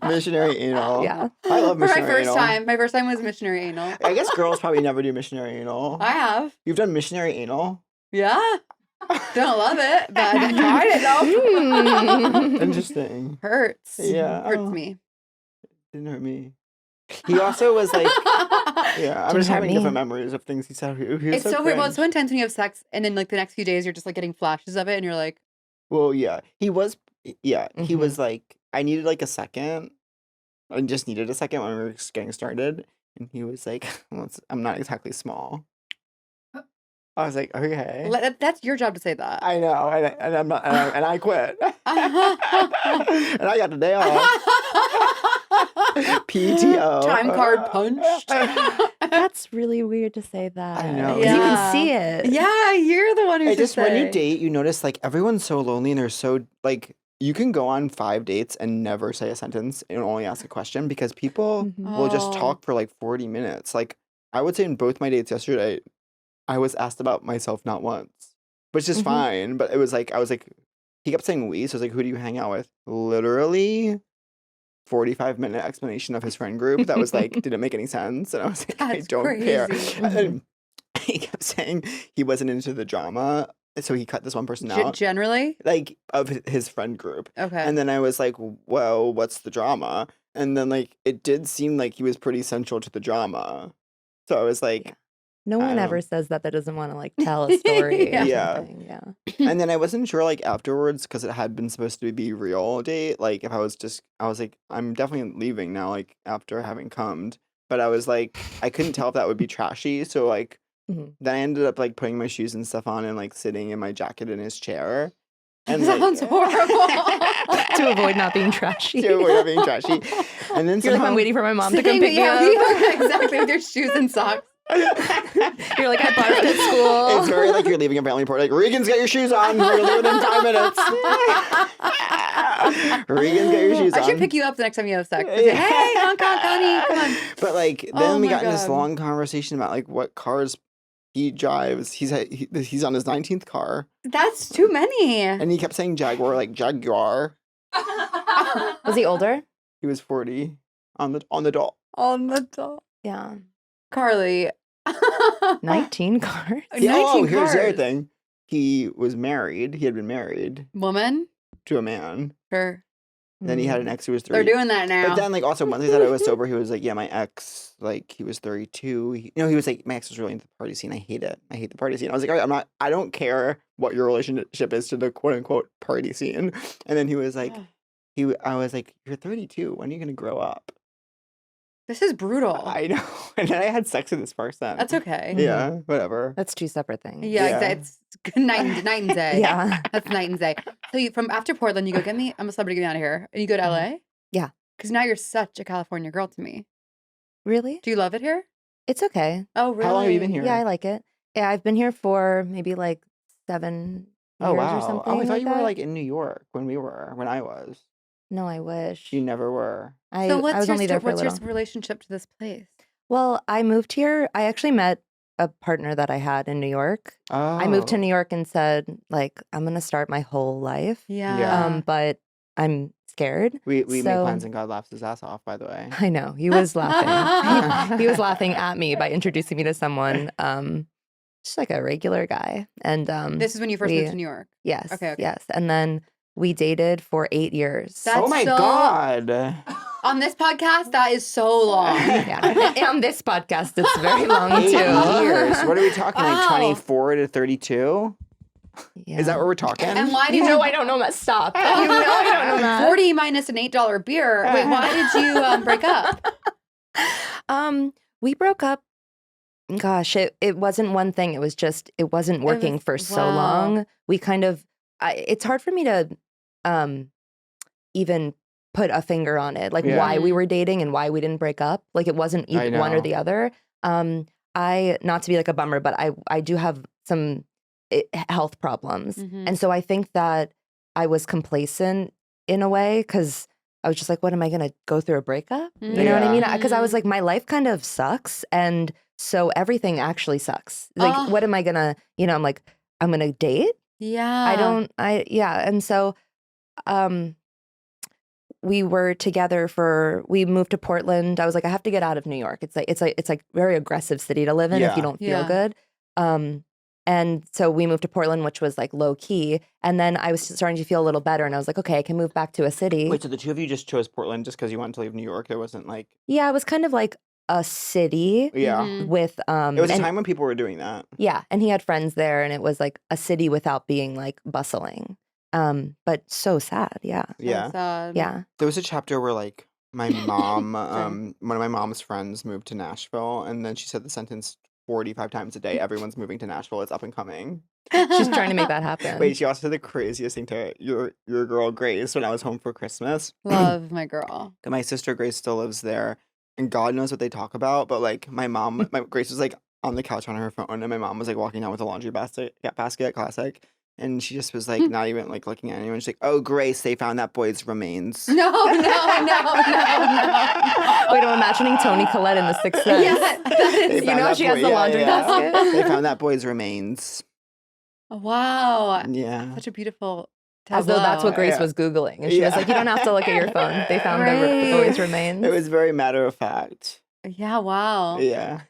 missionary anal. Yeah. I love For my missionary first anal. time. My first time was missionary anal. I guess girls probably never do missionary anal. I have. You've done missionary anal? Yeah. Don't love it, but I tried it though. Interesting. Hurts. Yeah. Hurts Oh. me. Didn't hurt me. He also was like, yeah, I'm Didn't just hurt having me. different memories of things he said. He was It's so weird. Well, it's so cringe. intense when you have sex, and then like the next few days, you're just like getting flashes of it, and you're like, Well, yeah. He was, yeah, he Mhm. was like, I needed like a second. I just needed a second when we were just getting started. And he was like, well, I'm not exactly small. I was like, okay. That's your job to say that. I know. And I'm not, and I quit. And I got the day off. PTO. Time card punched. That's really weird to say that. I know. 'Cause you can see it. Yeah, you're the one who I should just, when you say. date, you notice like everyone's so lonely and they're so like, you can go on 5 dates and never say a sentence and only ask a question because people Mhm. will just Oh. talk for like 40 minutes. Like I would say in both my dates yesterday, I was asked about myself not once, which is Mhm. fine. But it was like, I was like, he kept saying we. So I was like, who do you hang out with? Literally 45-minute explanation of his friend group that was like, didn't make any sense. And I was like, I That's don't care. crazy. And then he kept saying he wasn't into the drama. So he cut this one person out, Generally? like of his friend group. Okay. And then I was like, well, what's the drama? And then like it did seem like he was pretty central to the drama. So I was like, No I one don't ever know. says that doesn't want to like tell a story. Yeah. Or Yeah. something. Yeah. and then I wasn't sure like afterwards because it had been supposed to be real date. Like if I was like, I'm definitely leaving now, like after having cummed. But I was like, I couldn't tell if that would be trashy. So like, Mhm. then I ended up like putting my shoes and stuff on and like sitting in my jacket in his chair. And Sounds horrible. To avoid not being trashy. to avoid not being trashy. And then You're like, somehow I'm waiting for my mom to come Same, pick me yeah, up. exactly, with your shoes and socks. You're like, I barfed at school. it's very like you're leaving a family party. Like, Regan's got your shoes on. We're leaving in 5 minutes. Regan's got your shoes on. I should pick you up the next time you have sex. Say, hey, honk, honey, come on. But like then Oh we my got in this God. long conversation about like what cars he drives. He's on his 19th car, That's too many. and he kept saying Jaguar, like Jaguar. Was he older? He was 40 on the dot. On the top. Yeah. Carly. 19 cars. Yeah, 19 here's the other cars. thing. He was married. He had been married Woman? to a man. Sure. Then he had an ex who was 3. They're doing that now. But then, like, also once he said I was sober, he was like, "Yeah, my ex, like, he was 32. He was like, my ex was really into the party scene. I hate it. I hate the party scene." I was like, "All right, I don't care what your relationship is to the quote unquote party scene." And then he was like, I was like, "You're 32. When are you gonna grow up?" This is brutal. I know. And then I had sex with this person. That's okay. Yeah, whatever. That's 2 separate things. Yeah, Yeah. it's night and day. Yeah. That's night and day. So you, from after Portland, you go, I'm a celebrity, get me out of here. And you go to LA? Yeah. Because now you're such a California girl to me. Really? Do you love it here? It's okay. Oh, really? How long have you been here? Yeah, I like it. Yeah, I've been here for maybe like 7 Oh years wow. or something. Oh, I thought you were that. like in New York when I was. No, I wish. You never were. So I was only there for a what's your little. relationship to this place? Well, I moved here. I actually met a partner that I had in New York. Oh. I moved to New York and said, like, I'm gonna start my whole life. Yeah. But I'm scared. We made So- plans and God laughs his ass off, by the way. I know. He was laughing. He was laughing at me by introducing me to someone, just like a regular guy. And This is when you first moved to New York. yes, Okay. yes. And then we dated for 8 years. That's oh my so- God. On this podcast, that is so long. Yeah. And on this podcast, it's very long 8 too. years. What are we talking? Wow. Like 24 to 32? Yeah. Is that what we're talking? And why did You you know I don't know that. Stop. You know I don't know that. 40 minus an $8 beer? Wait, why did you break up? We broke up. Gosh, it wasn't one thing. It was just it wasn't working for so wow. long. We kind of it's hard for me to even put a finger on it, like Yeah. why we were dating and why we didn't break up. Like it wasn't I either one or know. the other. I not to be like a bummer, but I do have some health problems, Mhm. and so I think that I was complacent in a way because I was just like, what am I gonna go through a breakup? You know what I mean? Because I was like, my life kind of sucks, and so everything actually sucks. Like, Ugh. what am I gonna? I'm like, I'm gonna date. Yeah. And so we were together we moved to Portland. I was like, I have to get out of New York. It's like very aggressive city to live in if Yeah. you don't feel Yeah. good. And so we moved to Portland, which was like low key. And then I was starting to feel a little better, and I was like, okay, I can move back to a city. Wait, so the two of you just chose Portland just because you wanted to leave New York? There wasn't like, Yeah, it was kind of like a city yeah. Mhm. with It was a and- time when people were doing that. yeah, and he had friends there, and it was like a city without being like bustling. But so sad. Yeah. Yeah. Sad. Yeah. There was a chapter where like my mom, one of my mom's friends moved to Nashville, and then she said the sentence 45 times a day. Everyone's moving to Nashville. It's up and coming. She's trying to make that happen. Wait, she also said the craziest thing to your girl Grace when I was home for Christmas. Love my girl. My sister Grace still lives there, and God knows what they talk about. But like my Grace was like on the couch on her phone, and my mom was like walking out with a laundry basket, classic. And she just was like not even like looking at anyone. She's like, "Oh, Grace, they found that boy's remains." No. Wait, I'm imagining Toni Collette in The Sixth Sense. Yeah, that They is, found that she has boy- the laundry basket. They found that boy's remains. wow. Yeah. Such a beautiful As though that's what tableau. Grace Yeah. was Googling. And she was Yeah. like, you don't have to look at your phone. They found the Right. boy's remains. It was very matter of fact. Yeah, wow. Yeah.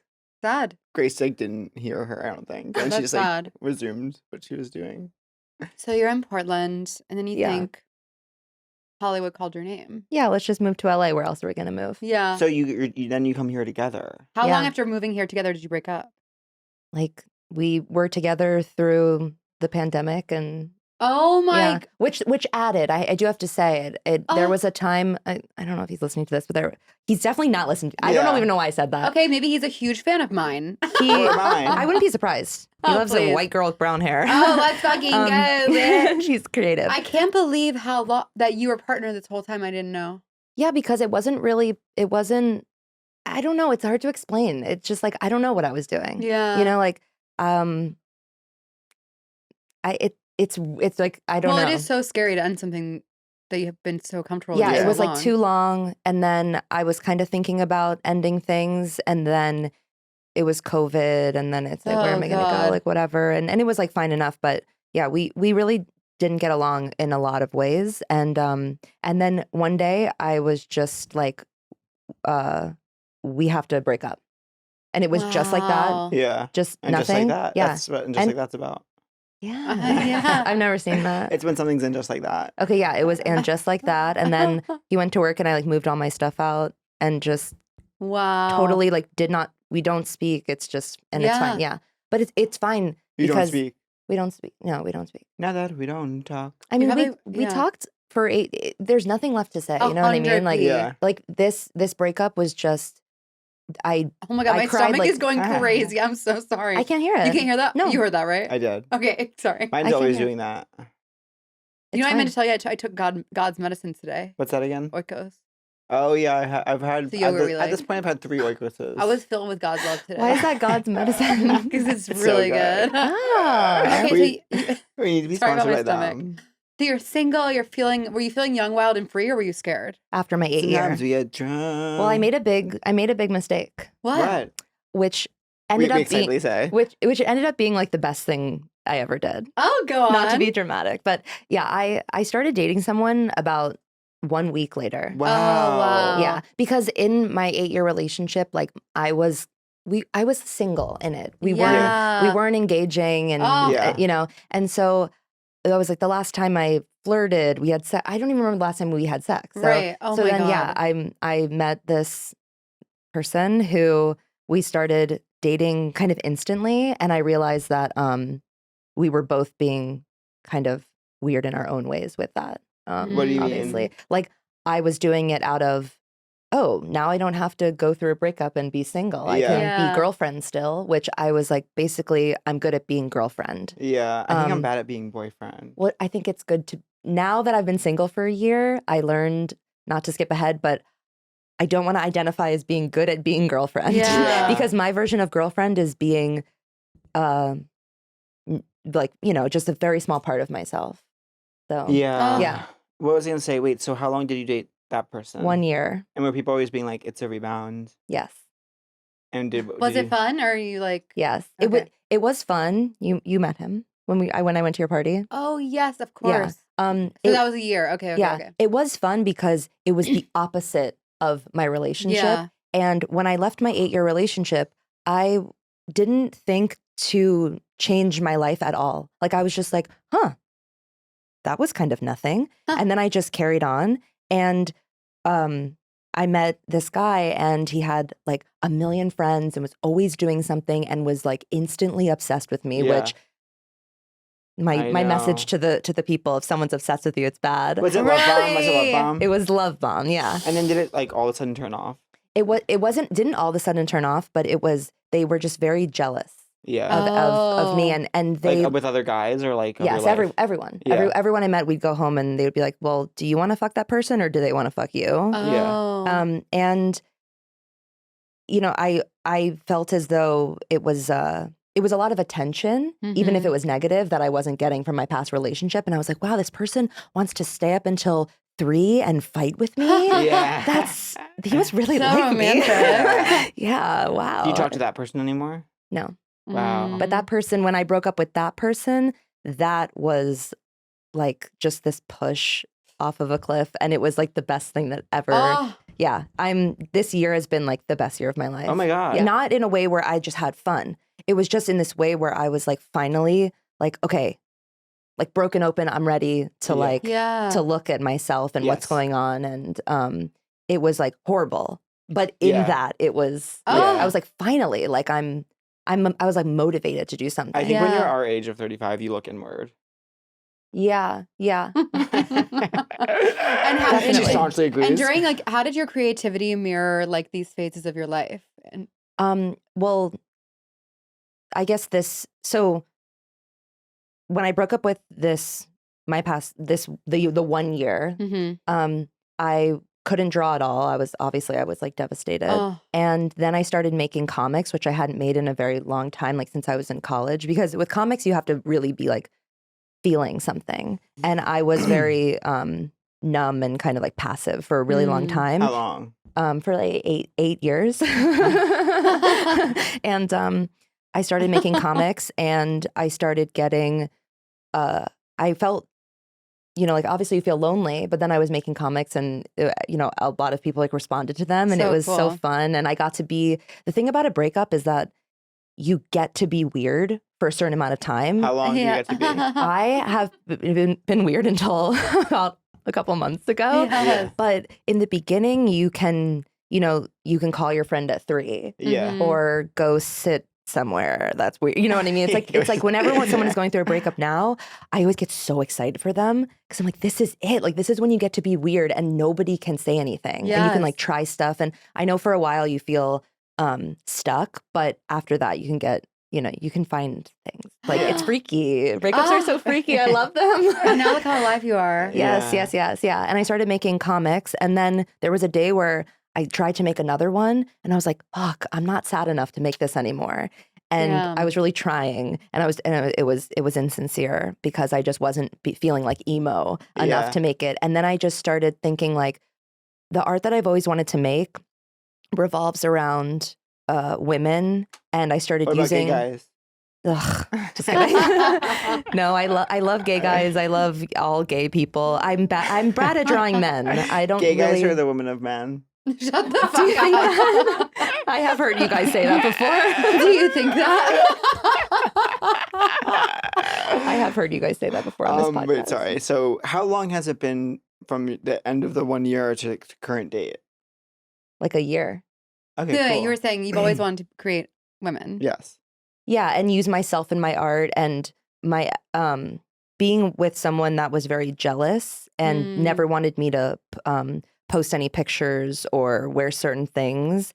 Sad. Grace like didn't hear her, I don't think. And she That's just like sad. resumed what she was doing. So you're in Portland, and then you Yeah. think Hollywood called your name. Yeah, let's just move to LA. Where else are we going to move? Yeah. So you then you come here together. How long Yeah. after moving here together did you break up? Like, we were together through the pandemic, and Oh my. Which added, I do have to say it. There was a time, I don't know if he's listening to this, but he's definitely not listening. I don't even know why I said that. Okay, maybe he's a huge fan of mine. I wouldn't be surprised. He loves please. a white girl with brown hair. Oh, let's fucking go, bitch. She's creative. I can't believe how long that you were partnered this whole time. I didn't know. Yeah, because it wasn't, I don't know. It's hard to explain. It's just like, I don't know what I was doing. Yeah. You know, like, it's like, I don't know. Well, it is so scary to end something that you have been so comfortable with. Yeah, for it was so like long. too long. And then I was kind of thinking about ending things. And then it was COVID. And then it's like, where am I going to go? Like, whatever. And it was like fine enough. But yeah, we really didn't get along in a lot of ways. And then one day I was just like, we have to break up. And it was just like that. Yeah. Just And nothing. just like that. Yeah. That's what, and just like that's about. Yeah. Yeah. I've never seen that. It's when something's in just like that. Okay, yeah, it was and just like that. And then he went to work and I like moved all my stuff out and just Wow. totally like we don't speak. It's just, and it's fine. Yeah. But it's fine You don't because speak. we don't speak. No, we don't speak. Now that we don't talk. I mean, probably- we yeah. talked for there's nothing left to say. You know what I mean? Like, 100%. Yeah. like this breakup was just, Oh my God, I my cried, stomach like- is going crazy. I'm so sorry. I can't hear it. You can't hear that? No. You heard that, right? I did. Okay, sorry. Mine's can't always hear. doing that. You know what I meant to tell you? I took God's medicine today. What's that again? Oikos. Oh yeah, I've had The yogurt we at this like. point I've had 3 oikoses. I was filled with God's love today. Why is that God's medicine? Because it's It's so really good. good. Ah. Okay, We- so We need to be Sorry about sponsored my by stomach. them. so you're single, were you feeling young, wild, and free, or were you scared? After my 8 year. Sometimes we get drunk. Well, I made a big mistake, What? which We ended up being excitedly say. which ended up being like the best thing I ever did. Oh, go on. Not to be dramatic, but yeah, I started dating someone about 1 week later. Wow. wow. Yeah, because in my 8-year relationship, like I was single in it. We Yeah. weren't engaging, and Oh. Yeah. you know, and so that was like the last time I flirted. We had sex. I don't even remember the last time we had sex. So, Right. Oh so my then God. yeah, I met this person who we started dating kind of instantly, and I realized that we were both being kind of weird in our own ways with that. What do you obviously. mean? Like I was doing it out of, oh, now I don't have to go through a breakup and be single. I can Yeah. be girlfriend still, which I was like, basically, I'm good at being girlfriend. Yeah, I think I'm Um, bad at being boyfriend. What I think it's good to, now that I've been single for a year, I learned not to skip ahead, but I don't want to identify as being good at being girlfriend. Yeah. Because my version of girlfriend is being like, you know, just a very small part of myself. So Yeah. Yeah. What was I gonna say? Wait, so how long did you date that person? 1 year. And were people always being like, "It's a rebound"? Yes. And Was did it fun, or are you like? Yes. Okay. It was fun. You met him when I went to your party. Oh yes, of Yeah. course. So it- that was a year. Okay. yeah. Okay. It was fun because it was the opposite of my relationship. Yeah. And when I left my 8-year relationship, I didn't think to change my life at all. Like I was just like, huh, that was kind of nothing. Huh. And then I just carried on. And I met this guy and he had like a million friends and was always doing something and was like instantly obsessed with me, Yeah. which my message to the people, if someone's obsessed with you, it's bad. Was it love bomb? Was it Really? love bomb? It was love bomb, yeah. And then did it like all of a sudden turn off? Didn't all of a sudden turn off, but they were just very jealous Yeah. of me, Oh. and they like with other guys or like of yes, your life? everyone. Yeah. Everyone I met, we'd go home and they would be like, well, do you want to fuck that person or do they want to fuck you? Oh. And you know, I felt as though it was a lot of attention, even if Mhm. it was negative, that I wasn't getting from my past relationship. And I was like, wow, this person wants to stay up until 3 and fight with me. Yeah. He was really So like romantic. me. Yeah, wow. Do you talk to that person anymore? No. Wow. But that person, when I broke up with that person, that was like just this push off of a cliff. And it was like the best thing that ever. Oh, Yeah. This year has been like the best year of my life. Oh my God. Yeah. Not in a way where I just had fun. It was just in this way where I was like, finally, like, okay, like broken open. I'm ready to Yeah. like, yeah. to look at myself and what's Yes. going on. And it was like horrible. But in Yeah. that, it was, Oh. I was like, finally, like I was like motivated to do something. I think when you're Yeah. our age of 35, you look inward. Yeah. Yeah. And how, She Definitely. staunchly and agrees. during like, how did your creativity mirror like these phases of your life? And Well, I guess so when I broke up with the 1 year, I couldn't draw at all. I was like devastated. oh, And then I started making comics, which I hadn't made in a very long time, like since I was in college, because with comics, you have to really be like feeling something. And I was very numb and kind of like passive for a really long time. How long? For like 8 years. And I started making comics, and I started getting, I felt, like obviously you feel lonely, but then I was making comics, and a lot of people like responded to them, and it So was so cool. fun. And I got to be, the thing about a breakup is that you get to be weird for a certain amount of time. How long do you yeah. get to be? I have been weird until about a couple months ago. Yes. But in the beginning, you can call your friend at 3 Yeah. Mhm. or go sit somewhere that's weird. You know what I mean? It's like whenever someone is going through a breakup now, I always get so excited for them because I'm like, this is it. Like, this is when you get to be weird and nobody can say anything. And you can like Yes. try stuff. And I know for a while you feel stuck, but after that you can get, you can find things. Like, it's freaky. Breakups are so freaky. I love them. And now look how alive you are. Yes, Yeah. yes, yes, yeah. And I started making comics, and then there was a day where I tried to make another one, and I was like, "Fuck, I'm not sad enough to make this anymore." And I Damn. was really trying, and it was insincere because I just wasn't feeling like emo enough Yeah. to make it. And then I just started thinking like, the art that I've always wanted to make revolves around women, and I started What about gay using. guys? Ugh, just kidding. No, I love gay guys. I love all gay people. I'm bad at drawing men. I don't Gay guys really. are the women of man. Shut the fuck Do you think up. that? I have heard you guys say that before. Do you think that? I have heard you guys say that before on this podcast. Wait, sorry. So how long has it been from the end of the 1 year to current date? Like a year. Okay, No, cool. you were saying you've always wanted to create women. Yes. Yeah, and use myself in my art, and my being with someone that was very jealous and Mm. never wanted me to post any pictures or wear certain things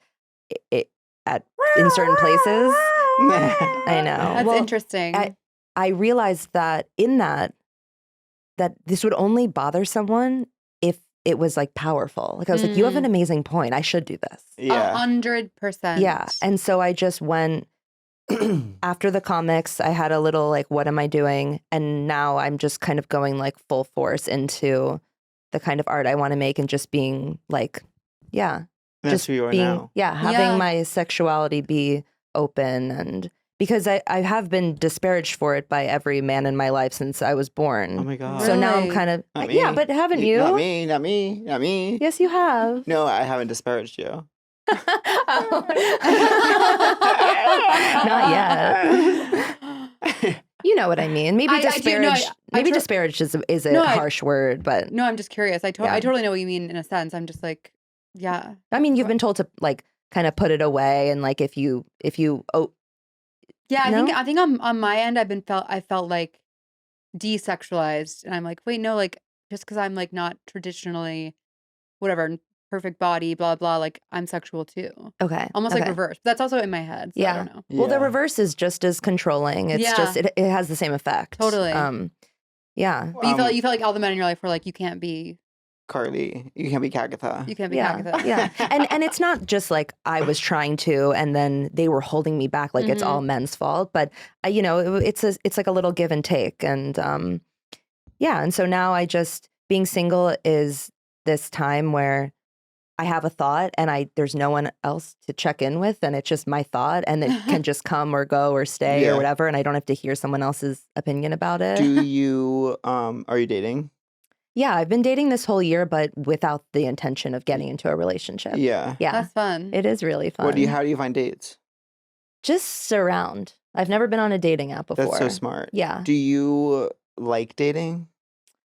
in certain places. I know. That's Well, interesting. I realized that that this would only bother someone if it was like powerful. Like, I was like, you have an amazing point. I should do this. Yeah. 100%. Yeah. And so I just went after the comics. I had a little like, what am I doing? And now I'm just kind of going like full force into the kind of art I want to make, and just being like, yeah, That's just who you are being, now. having Yeah. my sexuality be open. And because I have been disparaged for it by every man in my life since I was born. Oh my god. So now I'm Really? kind of, Not yeah, me. but haven't you? Not me. Not me. Not me. Yes, you have. No, I haven't disparaged you. Not yet. You know what I mean? Maybe I do know. disparage. I Maybe tr- disparage is a No, I- harsh word, but No, I'm just curious. I Yeah. totally know what you mean in a sense. I'm just like, yeah. I mean, you've been told to like kind of put it away, and like if you Yeah, I No? think on my end I felt like desexualized, and I'm like, wait, no, like just because I'm like not traditionally whatever perfect body, blah blah, like I'm sexual too. okay, Almost okay. like reverse. That's also in my head. So I Yeah. don't know. Well, the Yeah. reverse is just as controlling. It's Yeah. just it has the same effect. Totally. Yeah. But you felt like all the men in your life were like, you can't be Carly. You can't be Kagatha. You can't be Yeah, Kagatha. yeah, and it's not just like I was trying to, and then they were holding me back. Like it's all men's fault, but it's like a little give and take, and yeah. And so now being single is this time where I have a thought, and there's no one else to check in with, and it's just my thought, and it can just come or go or stay Yeah. or whatever, and I don't have to hear someone else's opinion about it. Do you are you dating? Yeah, I've been dating this whole year, but without the intention of getting into a relationship. Yeah. Yeah, That's fun. it is really fun. How do you find dates? Just around. I've never been on a dating app before. That's so smart. Yeah. Do you like dating?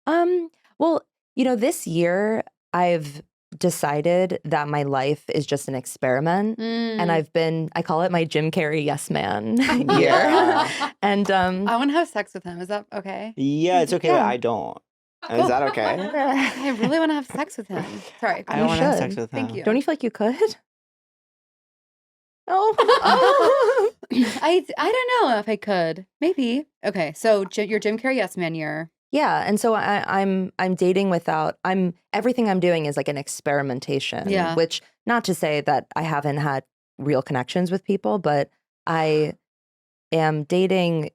Well, this year I've decided that my life is just an experiment. And I call it my Jim Carrey yes man year. Yeah. And I want to have sex with him. Is that okay? Yeah, it's okay, but Yeah. I don't. Is that okay? I really want to have sex with him. Sorry. I You don't want to have should. sex with him. Thank you. don't you feel like you could? Oh. I don't know if I could. Maybe. Okay. So your Jim Carrey yes man year. Yeah, and so I'm dating without everything I'm doing is like an experimentation. Yeah. Which, not to say that I haven't had real connections with people, but I am dating.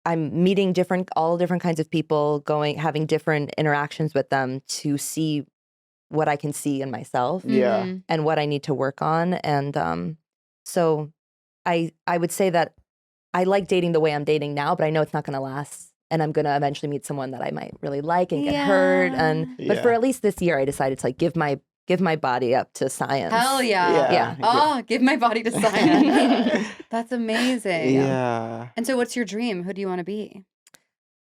I'm meeting all different kinds of people, having different interactions with them to see what I can see in myself Yeah. Mhm. and what I need to work on. And so I would say that I like dating the way I'm dating now, but I know it's not going to last. And I'm going to eventually meet someone that I might really like and get hurt. But for Yeah. at least this year, I decided to like give my body up to science. Hell yeah. Yeah. Yeah. Oh, give my body to science. That's amazing. Yeah. And so what's your dream? Who do you want to be?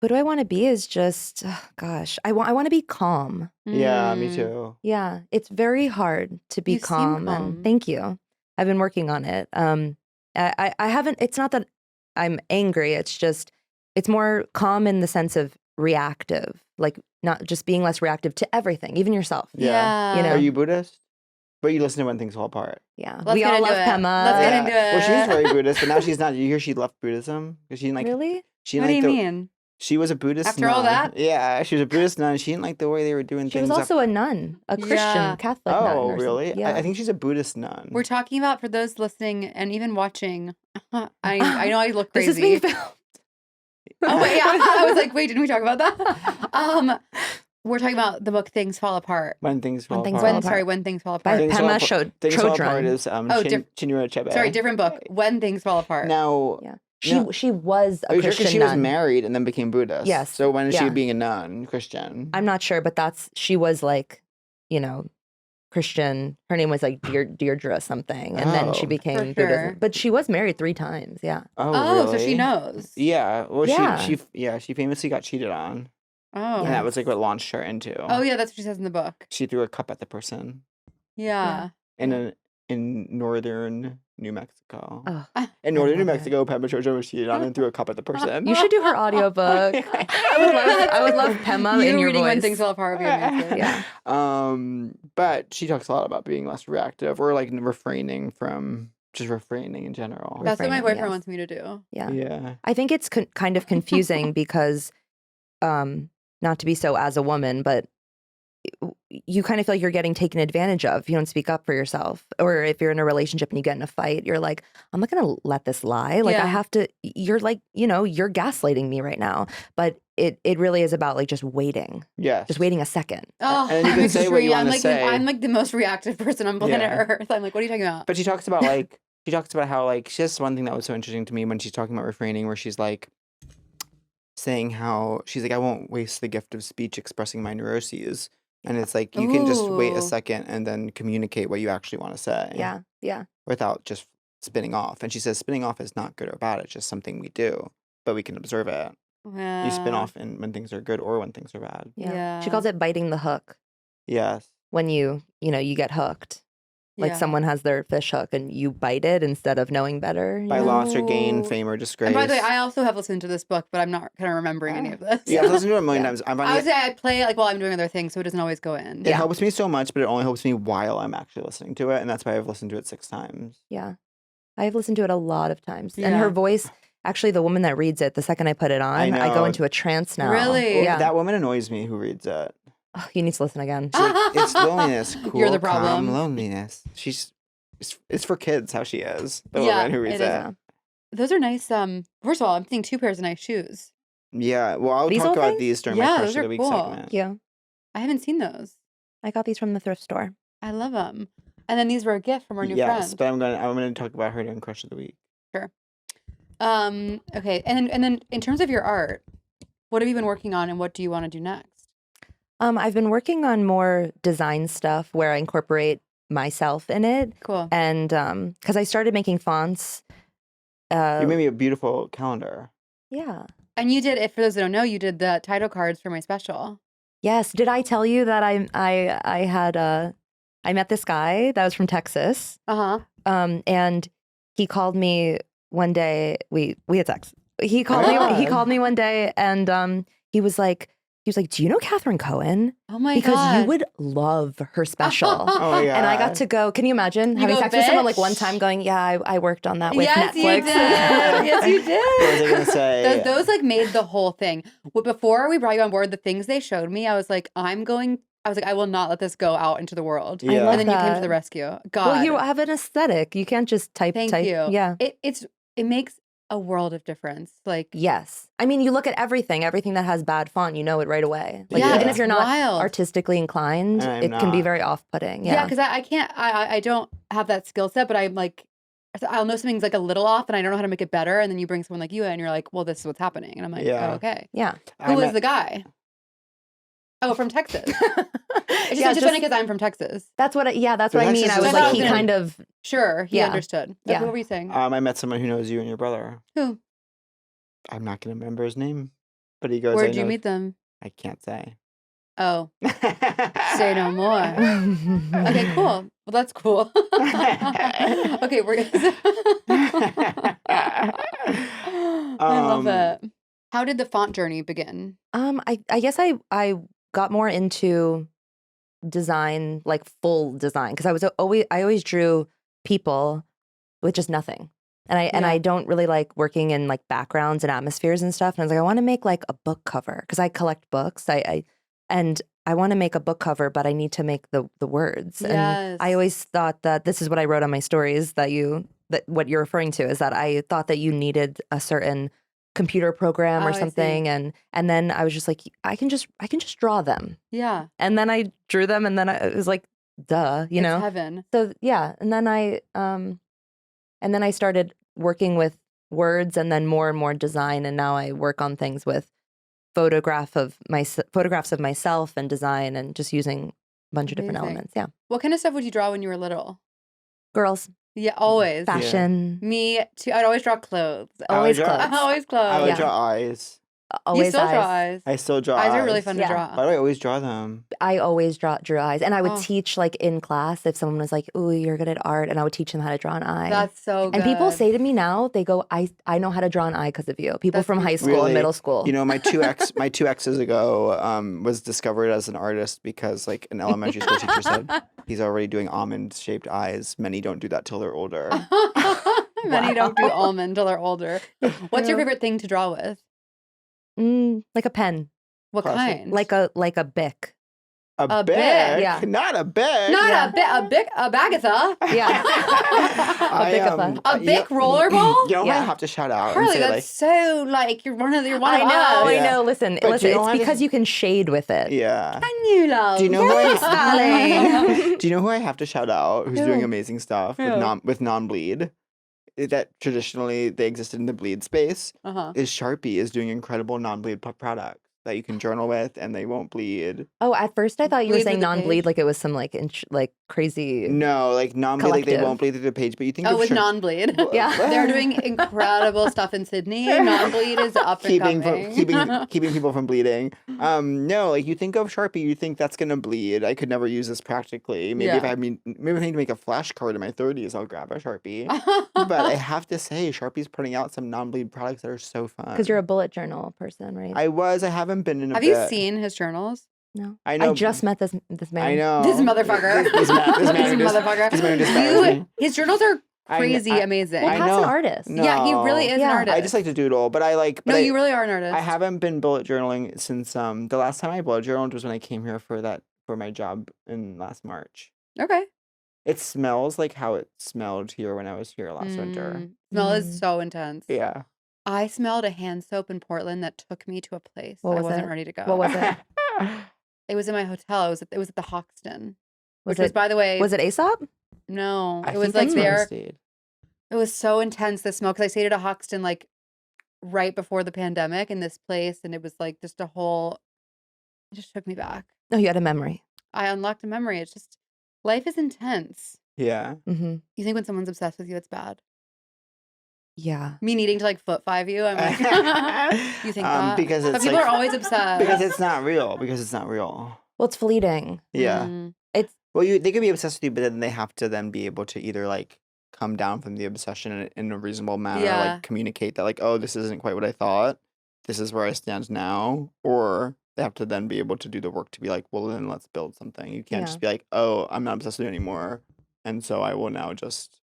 Who do I want to be is just, gosh, I want to be calm. Yeah, me Mm. too. Yeah, it's very hard to be You seem calm. calm. And thank you. I've been working on it. I haven't, it's not that I'm angry. It's just, it's more calm in the sense of reactive, like not just being less reactive to everything, even yourself. Yeah. You know? Are you Buddhist? But you listen to When Things Fall Apart. Yeah. Let's we get all into love it. Pema. Let's get Yeah. into Well, she's it. very Buddhist, but now she's not. You hear she left Buddhism? Because she didn't like. Really? She What didn't do you like the, mean? She was a Buddhist After all nun. that? Yeah, she was a Buddhist nun. She didn't like the way they were doing She things. was also a nun, a Christian Yeah. Catholic nun. Oh, or something. really? Yeah. I think she's a Buddhist nun. We're talking about, for those listening and even watching, I know I look This crazy. is being filmed. Oh, wait, yeah. I was like, wait, didn't we talk about that? We're talking about the book Things Fall Apart. When Things Fall When Things Apart. Fall Apart. Sorry, When Things Fall By Apart. Things Fall Pema Apart- Things Fall Apart Chodron. is Chinua Achebe. Sorry, different book. When Things Fall Apart. Now, Yeah. No. She was a are you sure? Christian Because she was nun. married and then became Buddhist. Yes. So when is Yeah. she being a nun, Christian? I'm not sure, but she was like, Christian. Her name was like Deirdre something, and then she Oh. became For Buddhism. sure. But she was married 3 times. Yeah. Oh, so really? she knows. Yeah. Well, Yeah. she famously got cheated on, Oh. and that was like what launched her into. Oh, yeah, that's what she says in the book. She threw a cup at the person Yeah. in northern New Mexico. Oh, In northern New love it. Mexico, Pema Chodron was cheated on and threw a cup at the person. you should do her audiobook. I would love Pema You in your reading When voice. Things Fall Apart would be amazing. Yeah. But she talks a lot about being less reactive or like refraining from just refraining in general. That's what my Refraining, boyfriend yes. wants me to do. Yeah. Yeah. I think it's kind of confusing because, not to be so as a woman, but you kind of feel like you're getting taken advantage of if you don't speak up for yourself. Or if you're in a relationship and you get in a fight, you're like, I'm not going to let this lie. Like, Yeah. I have to, you're like, you're gaslighting me right now. But it really is about like just waiting, Yes. just waiting a second. Oh, And you I'm can say what you extreme. wanna say. I'm like the most reactive person on planet Yeah. Earth. I'm like, what are you talking about? But she talks about how like she has one thing that was so interesting to me when she's talking about refraining, where she's like saying how she's like, I won't waste the gift of speech expressing my neuroses. And it's like you can just wait Ooh. a second and then communicate what you actually want to say. Yeah. Yeah. Without just spinning off. And she says spinning off is not good or bad. It's just something we do, but we can observe it. You spin Yeah. off when things are good or when things are bad. Yeah. She Yeah. calls it biting the hook Yes. when you get hooked. Like Yeah. someone has their fish hook and you bite it instead of knowing better. By loss or gain, No. fame or disgrace. And by the way, I also have listened to this book, but I'm not kind of remembering any of this. Yeah, I've listened to it a million Yeah. times. I'm I finding would say I play it like while I'm doing other things, so it doesn't always go in. it helps me so much, but it only helps me while I'm actually listening to it, and that's why I've listened to it 6 times. Yeah. I've listened to it a lot of times. And Yeah. her voice, actually, the woman that reads it, the second I put it on, I go know. into a trance now. Really? Yeah. That woman annoys me who reads it. Oh, you need to listen again. She's like, it's loneliness. Cool, You're the calm problem. loneliness. It's for kids how she is. The Yeah, woman who reads it is. it. Those are nice. First of all, I'm seeing 2 pairs of nice shoes. Yeah. Well, I'll These talk little about things? these during Yeah, my Crush those of are the Week cool. segment. Yeah. I haven't seen those. I got these from the thrift store. I love them. And then these were a gift from our new Yes, friend. but I'm gonna talk about her during Crush of the Week. Okay. And then in terms of your art, what have you been working on and what do you want to do next? I've been working on more design stuff where I incorporate myself in it. Cool. And because I started making fonts. You made me a beautiful calendar. Yeah. And you did, if for those that don't know, you did the title cards for my special. Yes. Did I tell you that I met this guy that was from Texas, Uh-huh. and he called me one day. We had sex. He called me. He God. called me one day, and he was like, "Do you know Catherine Cohen? Oh my Because God. you would love her special." Oh my God. And I got to go. Can you imagine You having go, sex with someone like one "Bitch." time, going, "Yeah, I worked on that with Yes, Netflix." you did. Yes, you did. What was I gonna say? Those like made the whole thing. Before we brought you on board, the things they showed me, I was like, I will not let this go out into the world. Yeah. love And then you came to that. the rescue. God. Well, you have an aesthetic. You can't just type. Thank type. you. Yeah. It makes a world of difference. Like, Yes. I mean, you look at everything that has bad font, you know it right away. Like, Yeah, even if it's you're not wild. artistically inclined, And I'm it can be not. very off-putting. yeah, Yeah. because I can't, I don't have that skill set, but I'm like, I'll know something's like a little off and I don't know how to make it better. And then you bring someone like you in and you're like, well, this is what's happening. And I'm like, Yeah. oh, okay. Yeah. Who is the guy? Oh, from Texas. It's Yeah, just funny because I'm from Texas. that's what But I mean. Texas I was is like, so he big. kind of, Sure, he Yeah. understood. Yeah. What were you saying? I met someone who knows you and your brother. Who? I'm not gonna remember his name, but he goes. Where'd I you know- meet them? I can't say. Oh, say no more. Okay, cool. Well, that's cool. Okay, we're gonna. I love it. How did the font journey begin? I guess I got more into design, like full design, because I always drew people with just nothing. And I Yeah. don't really like working in like backgrounds and atmospheres and stuff. And I was like, I want to make like a book cover because I collect books. And I want to make a book cover, but I need to make the words. And I Yes. always thought that this is what I wrote on my stories that what you're referring to is that I thought that you needed a certain computer program Oh, or I see. something. And then I was just like, I can just draw them. Yeah, And then I drew them, and then it was like, duh, you it's know? heaven. So yeah, and then I started working with words and then more and more design, and now I work on things with photographs of myself and design and just using a bunch of different Amazing. elements. Yeah. What kind of stuff would you draw when you were little? Girls, Yeah, always. fashion, Me too. I'd always draw clothes. always draw- clothes. Always I clothes. would Yeah. draw eyes. Always You still draw eyes. eyes. I still draw Eyes eyes. are really fun Yeah. to draw. Why do I always draw them? I always drew eyes. And I would Oh. teach like in class if someone was like, ooh, you're good at art, and I would teach them how to draw an eye. That's so good. And people say to me now, they go, I know how to draw an eye because of you. People That's from high school Really? and middle school. You know, my two exes ago was discovered as an artist because like an elementary school teacher said he's already doing almond-shaped eyes. Many don't do that till they're older. Many don't do almond until they're older. What's your Yeah. favorite thing to draw with? Like a pen, What Classic. kind? like a Bic. A Bic, Bic, yeah. not a Bic. Not Yeah. a Bagatha. Yeah. I, Bic of fun. A Bic rollerball? You know who I Yeah. have to shout out and Carly, say that's like, so like you're one of I us. know. Yeah. Listen, But you know it's what? because you can shade with it. yeah. Can you love? Do you know who Yes, I, darling. do you know who I have to shout out? Who's doing Who? amazing stuff Who? with non-bleed? That traditionally they existed in the bleed space. Uh-huh. Is Sharpie is doing incredible non-bleed products that you can journal with and they won't bleed. Oh, at first I thought you were Bleed through saying the non-bleed page? like it was some like like crazy. No, like non-bleed, like they Collective. won't bleed through the page. But you think Oh, of with Shar- non-bleed. Yeah. They're doing incredible stuff in Sydney. Non-bleed is up and keeping coming. keeping people from bleeding. No, like you think of Sharpie, you think that's gonna bleed. I could never use this practically. Maybe if Yeah. maybe if I need to make a flashcard in my 30s, I'll grab a Sharpie. But I have to say, Sharpie's putting out some non-bleed products that are so fun. Because you're a bullet journal person, right? I haven't been in a Have bit. you seen his journals? no. I know. I just met this man. I know. This motherfucker. This man who just- motherfucker. this man who disparaged me. His journals are I kn- crazy I- amazing. Well, I Pat's an know. artist. No. Yeah, he really is Yeah. an artist. I just like to doodle, but I like. But No, I, you really are an artist. I haven't been bullet journaling since the last time I bullet journaled was when I came here for my job in last March. Okay. It smells like how it smelled here when I was here last winter. Smell is Mm. so intense. Yeah. I smelled a hand soap in Portland that took me to a place What I was wasn't it? ready to go. What was it? It was in my hotel. It was at the Hoxton, which Was was, it- by the way, Was it Aesop? no, I it was think like that's where I there. stayed. It was so intense, the smell, because I stayed at a Hoxton like right before the pandemic in this place, and it was like just a whole. It just took me back. No, you had a memory. I unlocked a memory. It's just life is intense. Yeah. Mm-hmm. You think when someone's obsessed with you, it's bad. Yeah. Me needing to like foot five you. I'm like, you think that? Because But it's people like, are always obsessed. because it's not real. Because it's not real. Well, it's fleeting. Yeah. Mm. It's Well, they could be obsessed with you, but then they have to then be able to either like come down from the obsession in a reasonable manner, Yeah. like communicate that like, oh, this isn't quite what I thought. This is where I stand now. Or they have to then be able to do the work to be like, well, then let's build something. You can't just be like, oh, I'm not obsessed with you anymore, and so I will now just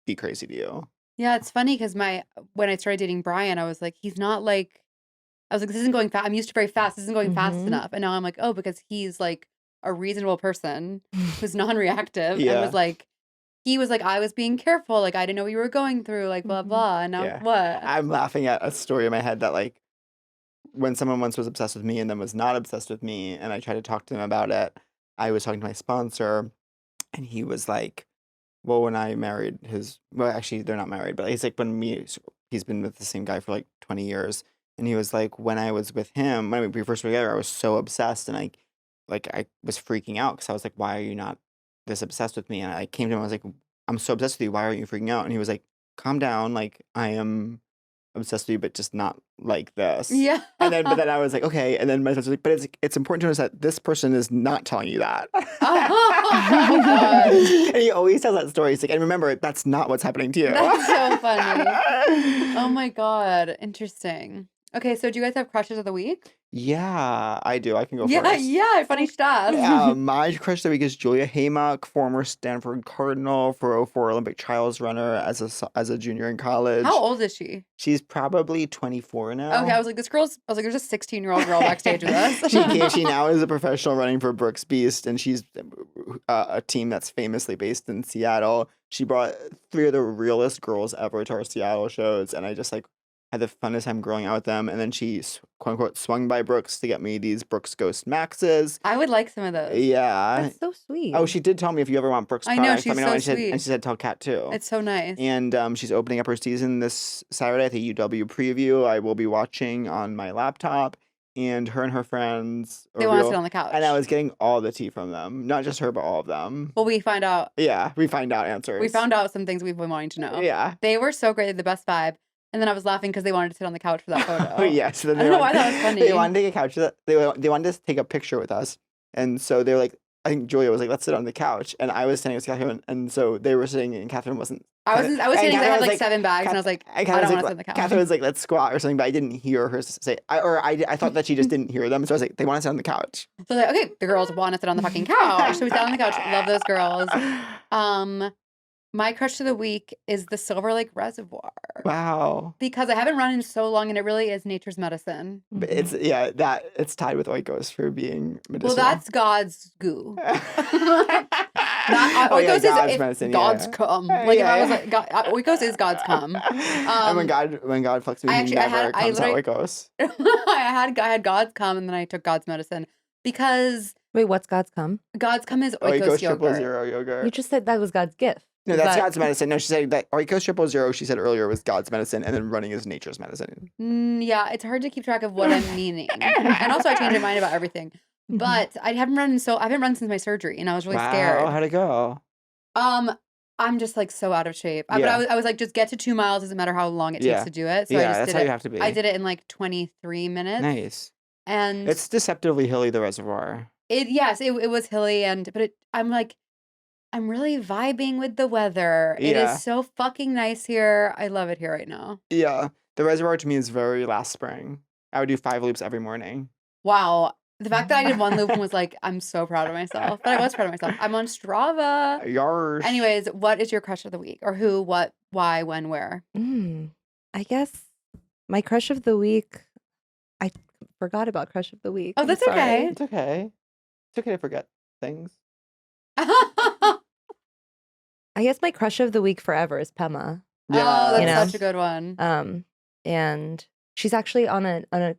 be crazy to you. Yeah, it's funny because when I started dating Brian, I was like, he's not like, I was like, this isn't going fast. I'm used to very fast. This isn't going fast Mhm. enough. And now I'm like, oh, because he's like a reasonable person who's non-reactive and Yeah. was like, he was like, I was being careful. Like, I didn't know what you were going through, like, blah, Mhm. blah. And now Yeah. what? I'm laughing at a story in my head that like when someone once was obsessed with me and then was not obsessed with me, and I tried to talk to them about it, I was talking to my sponsor, and he was like, well, when I married well, actually, they're not married, but he's like, he's been with the same guy for like 20 years. And he was like, when I was with him, when we first were together, I was so obsessed, and I was freaking out because I was like, why are you not this obsessed with me? And I came to him, I was like, I'm so obsessed with you. Why aren't you freaking out? And he was like, calm down. Like, I am obsessed with you, but just not like this. Yeah. But then I was like, okay. And then my friend was like, but it's important to notice that this person is not telling you that. Oh, God. And he always tells that story. He's like, and remember, that's not what's happening to you. That's so funny. Oh my God. Interesting. Okay, so do you guys have crushes of the week? Yeah, I do. I can go Yeah, first. yeah. Funny stuff. My crush of the week is Julia Haymock, former Stanford Cardinal, 404 Olympic trials runner as a junior in college. How old is she? She's probably 24 now. Okay, I was like, there's a 16-year-old girl backstage with us. She now is a professional running for Brooks Beast, and she's a team that's famously based in Seattle. She brought 3 of the realest girls ever to our Seattle shows, and I just like had the funnest time growing out with them. And then she, quote unquote, swung by Brooks to get me these Brooks Ghost Maxes. I would like some of those. Yeah. That's so sweet. Oh, she did tell me if you ever want Brooks I products, know, let me she's know. so And she sweet. said tell Kat too. It's so nice. And she's opening up her season this Saturday at the UW preview. I will be watching on my laptop. And her friends. They want to sit on the couch. And I was getting all the tea from them. Not just her, but all of them. Well, we find out. Yeah, we find out answers. We found out some things we've been wanting to know. Yeah. They were so great. They had the best vibe. And then I was laughing because they wanted to sit on the couch for that photo. Oh, yeah. So then I don't know why that was funny. They wanted to take a couch. They wanted to take a picture with us. And so they were like, I think Julia was like, let's sit on the couch. And I was standing with Catherine. And so they were sitting, and Catherine wasn't. I was sitting because I had like 7 bags, and I was like, I don't want to sit on the couch. Catherine was like, let's squat or something, but I didn't hear her say, I thought that she just didn't hear them. So I was like, they want to sit on the couch. So like, okay, the girls want to sit on the fucking couch. So we sat on the couch. Love those girls. My crush of the week is the Silverlake Reservoir. Wow. Because I haven't run in so long, and it really is nature's medicine. But it's it's tied with Oikos for being medicinal. Well, that's God's goo. Oh, yeah, Oikos God's is medicine, God's yeah. cum. Like if I was Yeah. like, Oikos is God's cum. And when God fucks me, I he actually- I never had- I comes out literally- Oikos. I had God's cum, and then I took God's medicine because Wait, what's God's cum? God's cum is Oikos Oikos 000 yogurt. yogurt. You just said that was God's gift. No, Is that's that- God's medicine. No, she said that Oikos 000, she said earlier, was God's medicine, and then running is nature's medicine. Yeah, it's hard to keep track of what I'm meaning, and also I change my mind about everything. Mhm. But I haven't run since my surgery, and I was really Wow, scared. how'd it go? I'm just like so out of shape. But Yeah. I was like, just get to 2 miles. Doesn't matter how long it takes Yeah. to do it. So Yeah, I just that's did how it. you have to be. I did it in like 23 minutes. Nice. And It's deceptively hilly, the reservoir. it was hilly, I'm really vibing with the weather. It Yeah. is so fucking nice here. I love it here right now. Yeah, the reservoir to me is very last spring. I would do 5 loops every morning. Wow. The fact that I did 1 loop and was like, I'm so proud of myself. But I was proud of myself. I'm on Strava. Yarsh. Anyways, what is your crush of the week? Or who, what, why, when, where? I guess my crush of the week. I forgot about crush of the week. Oh, I'm that's sorry. okay. It's okay. It's okay to forget things. I guess my crush of the week forever is Pema. Oh, that's You know? such a good one. And she's actually on a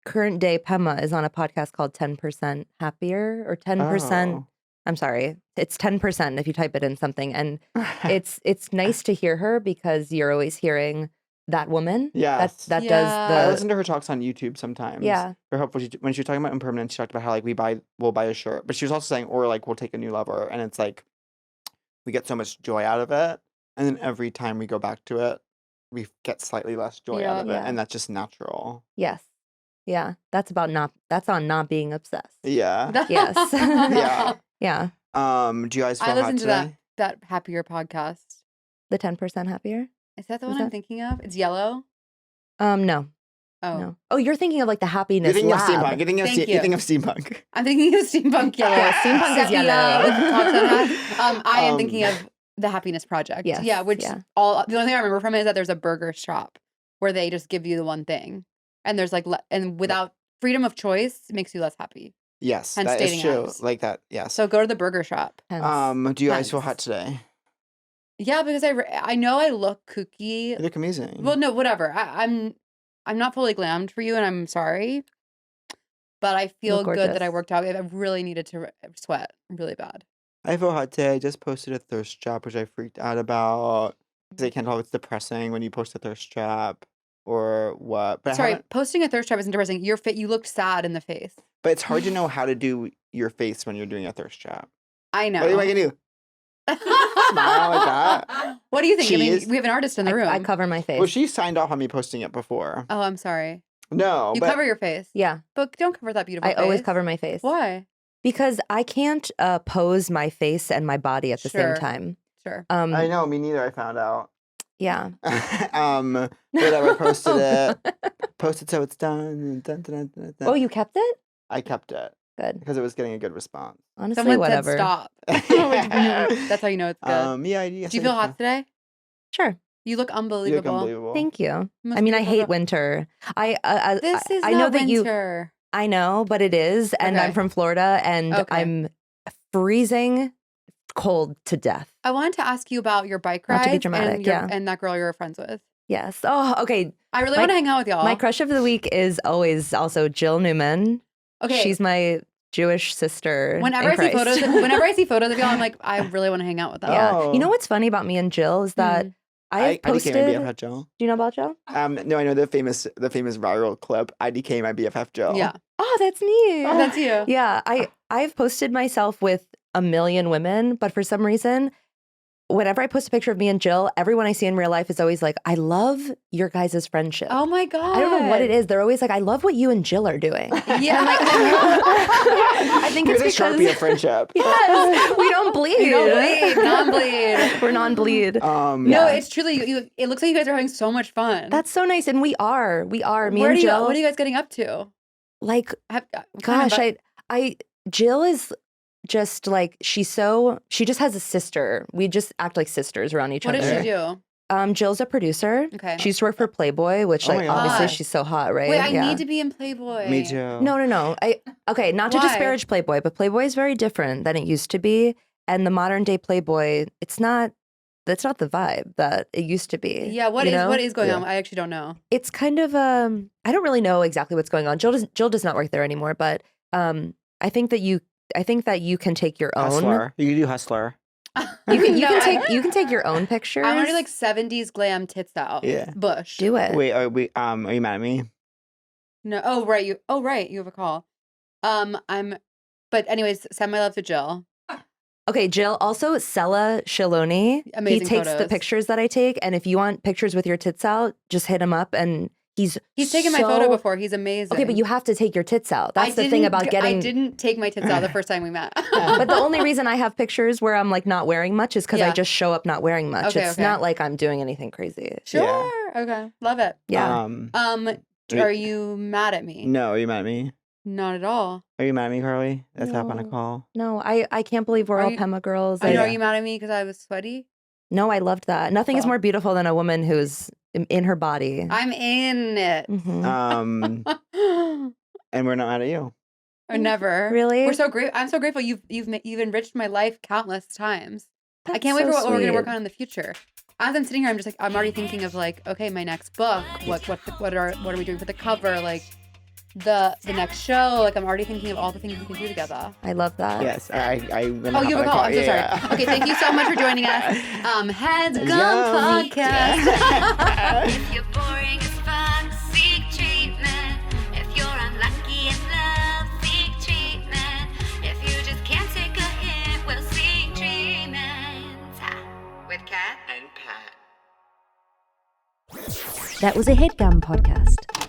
current day. Pema is on a podcast called 10% Happier or 10%. Oh. I'm sorry, it's 10% if you type it in something, and it's nice to hear her because you're always hearing that woman. Yes. that Yeah. does I the listen to her talks on YouTube sometimes. yeah. They're helpful. When she was talking about impermanence, she talked about how like we'll buy a shirt, but she was also saying, or like we'll take a new lover, and it's like we get so much joy out of it, and then every time we go back to it, we get slightly less joy out of it, Yeah. and that's just natural. Yes. Yeah. That's on not being obsessed. Yeah. Yes. Yeah. Yeah. Do you guys feel I hot listened to today? that Happier podcast. The 10% happier? Is that the Is one I'm that- thinking of? It's yellow. No. Oh, No. Oh, you're thinking of like the You're happiness thinking of lab. steampunk. You're thinking of, Thank you think you. of steampunk. I'm thinking of steampunk yellow. Yeah, steampunk is Sepia yellow. with talks on that. I am Um, thinking of the Happiness Project. Yes, Yeah, which yeah. the only thing I remember from it is that there's a burger shop where they just give you the one thing, and there's like and without freedom of choice, it makes you less happy. Yes, Hence that is dating true. apps. Like that. Yes. So go to the burger shop. Hence. Do you guys feel hence. hot today? Yeah, because I know I look kooky. You look amazing. Well, no, whatever. I'm not fully glammed for you, and I'm sorry. But I feel good that I gorgeous. worked out. I really needed to sweat really bad. I feel hot today. I just posted a thirst trap, which I freaked out about. Because I can't tell if it's depressing when you post a thirst trap or what. But I Sorry, haven't- posting a thirst trap isn't depressing. You looked sad in the face. but it's hard to know how to do your face when you're doing a thirst trap. I know. What am I gonna do? Smile like that? What do you think? I Cheese? mean, we have an artist in the room. I cover my face. Well, she signed off on me posting it before. Oh, I'm sorry. No, You but cover your face. Yeah. But don't cover that beautiful I face. always cover my face. Why? Because I can't pose my face and my body at the Sure. same time. Sure. I know, me neither. I found out. Yeah. Whatever. Posted it. Posted so it's done. Dun, dun, dun, dun, dun. Oh, you kept it? I kept it Good. because it was getting a good response. Honestly, Someone whatever. said stop. That's how you know it's good. Yeah. Yes, Do you feel hot today? Sure. You look You unbelievable. look unbelievable. Thank you. Most I mean, I beautiful hate girl. winter. This is I know not that you. winter. I know, but it is, and I'm Okay. from Florida, and Okay. I'm freezing cold to death. I wanted to ask you about your bike Not ride to be dramatic, yeah. and that girl you were friends with. Yes. Oh, okay. I really My- want to hang out with y'all. My crush of the week is always also Jill Newman. Okay. She's my Jewish sister. Whenever in I see Christ. whenever I see photos of y'all, I'm like, I really want to hang out with them. Yeah. Oh. You know what's funny about me and Jill is that I became posted. my BFF Jill. Do you know about Jill? No, I know the famous viral clip. I became my BFF Jill. Yeah. Oh, that's neat. Oh, that's you. Yeah, I've posted myself with a million women, but for some reason, whenever I post a picture of me and Jill, everyone I see in real life is always like, "I love your guys' friendship." Oh my god. I don't know what it is. They're always like, "I love what you and Jill are doing." Yeah. I'm like, I think Here's it's a because Sharpie of friendship. yes, we don't bleed. We don't bleed. Non-bleed. We're non-bleed. No, Yeah. it's truly it looks like you guys are having so much fun. That's so nice, and we are. Me Where and do you, Jill. what are you guys getting up to? Like, What kind of gosh, vi- Jill is just like she just has a sister. We just act like sisters around each what other. does she do? Jill's a producer. Okay. She used to work for Playboy, which Oh like my obviously God. she's so hot, right? Wait, I Yeah. need to be in Playboy. Me too. No. Okay, not to Why? disparage Playboy, but Playboy is very different than it used to be. And the modern day Playboy, that's not the vibe that it used to be. Yeah, what you know? is going Yeah. on? I actually don't know. It's kind of I don't really know exactly what's going on. Jill does not work there anymore, but I think that you can take your own. Hustler. You can do Hustler. You can No, you can take your own pictures. I want to do like 70s glam tits out. Yeah. Bush. do it. Wait, are you mad at me? No. Oh right. You have a call. But anyways, send my love to Jill. Okay, Jill. Also, Sella Shiloni. Amazing He takes the photos. pictures that I take, and if you want pictures with your tits out, just hit him up. And he's He's taken my photo so- before. He's amazing. Okay, but you have to take your tits out. That's the thing didn't about g- getting. I didn't take my tits out the first time we met. But the only reason I have pictures where I'm like not wearing much is because I Yeah. just show up not wearing much. Okay, It's okay. not like I'm doing anything crazy. Sure. Okay. Love it. Yeah. Are you mad at me? No, are you mad at me? Not at all. Are you mad at me, Carly? Let's hop on a No. call. No, I can't believe we're Are all you- Pema girls. I know. Yeah. Are you mad at me because I was sweaty? No, I loved that. Nothing is Cool. more beautiful than a woman who's in her body. I'm in it. Mhm. And we're not mad at you. Or never. Really? We're so great. I'm so grateful. You've enriched my life countless times. I That's can't wait so for what we're gonna work sweet. on in the future. As I'm sitting here, I'm just like I'm already thinking of like, okay, my next book. What are we doing for the cover? Like the next show. Like I'm already thinking of all the things we can do together. I love that. Yes, I'm gonna Oh, hop you on have a call. I'm so Yeah, sorry. yeah. Okay, thank you so much for joining us. Headgum Yum. Podcast. If you're boring as fuck, seek treatment. If you're unlucky in love, seek treatment. If you just can't take a hint, well, seek treatment. With Kat And Pat. That was a Headgum podcast.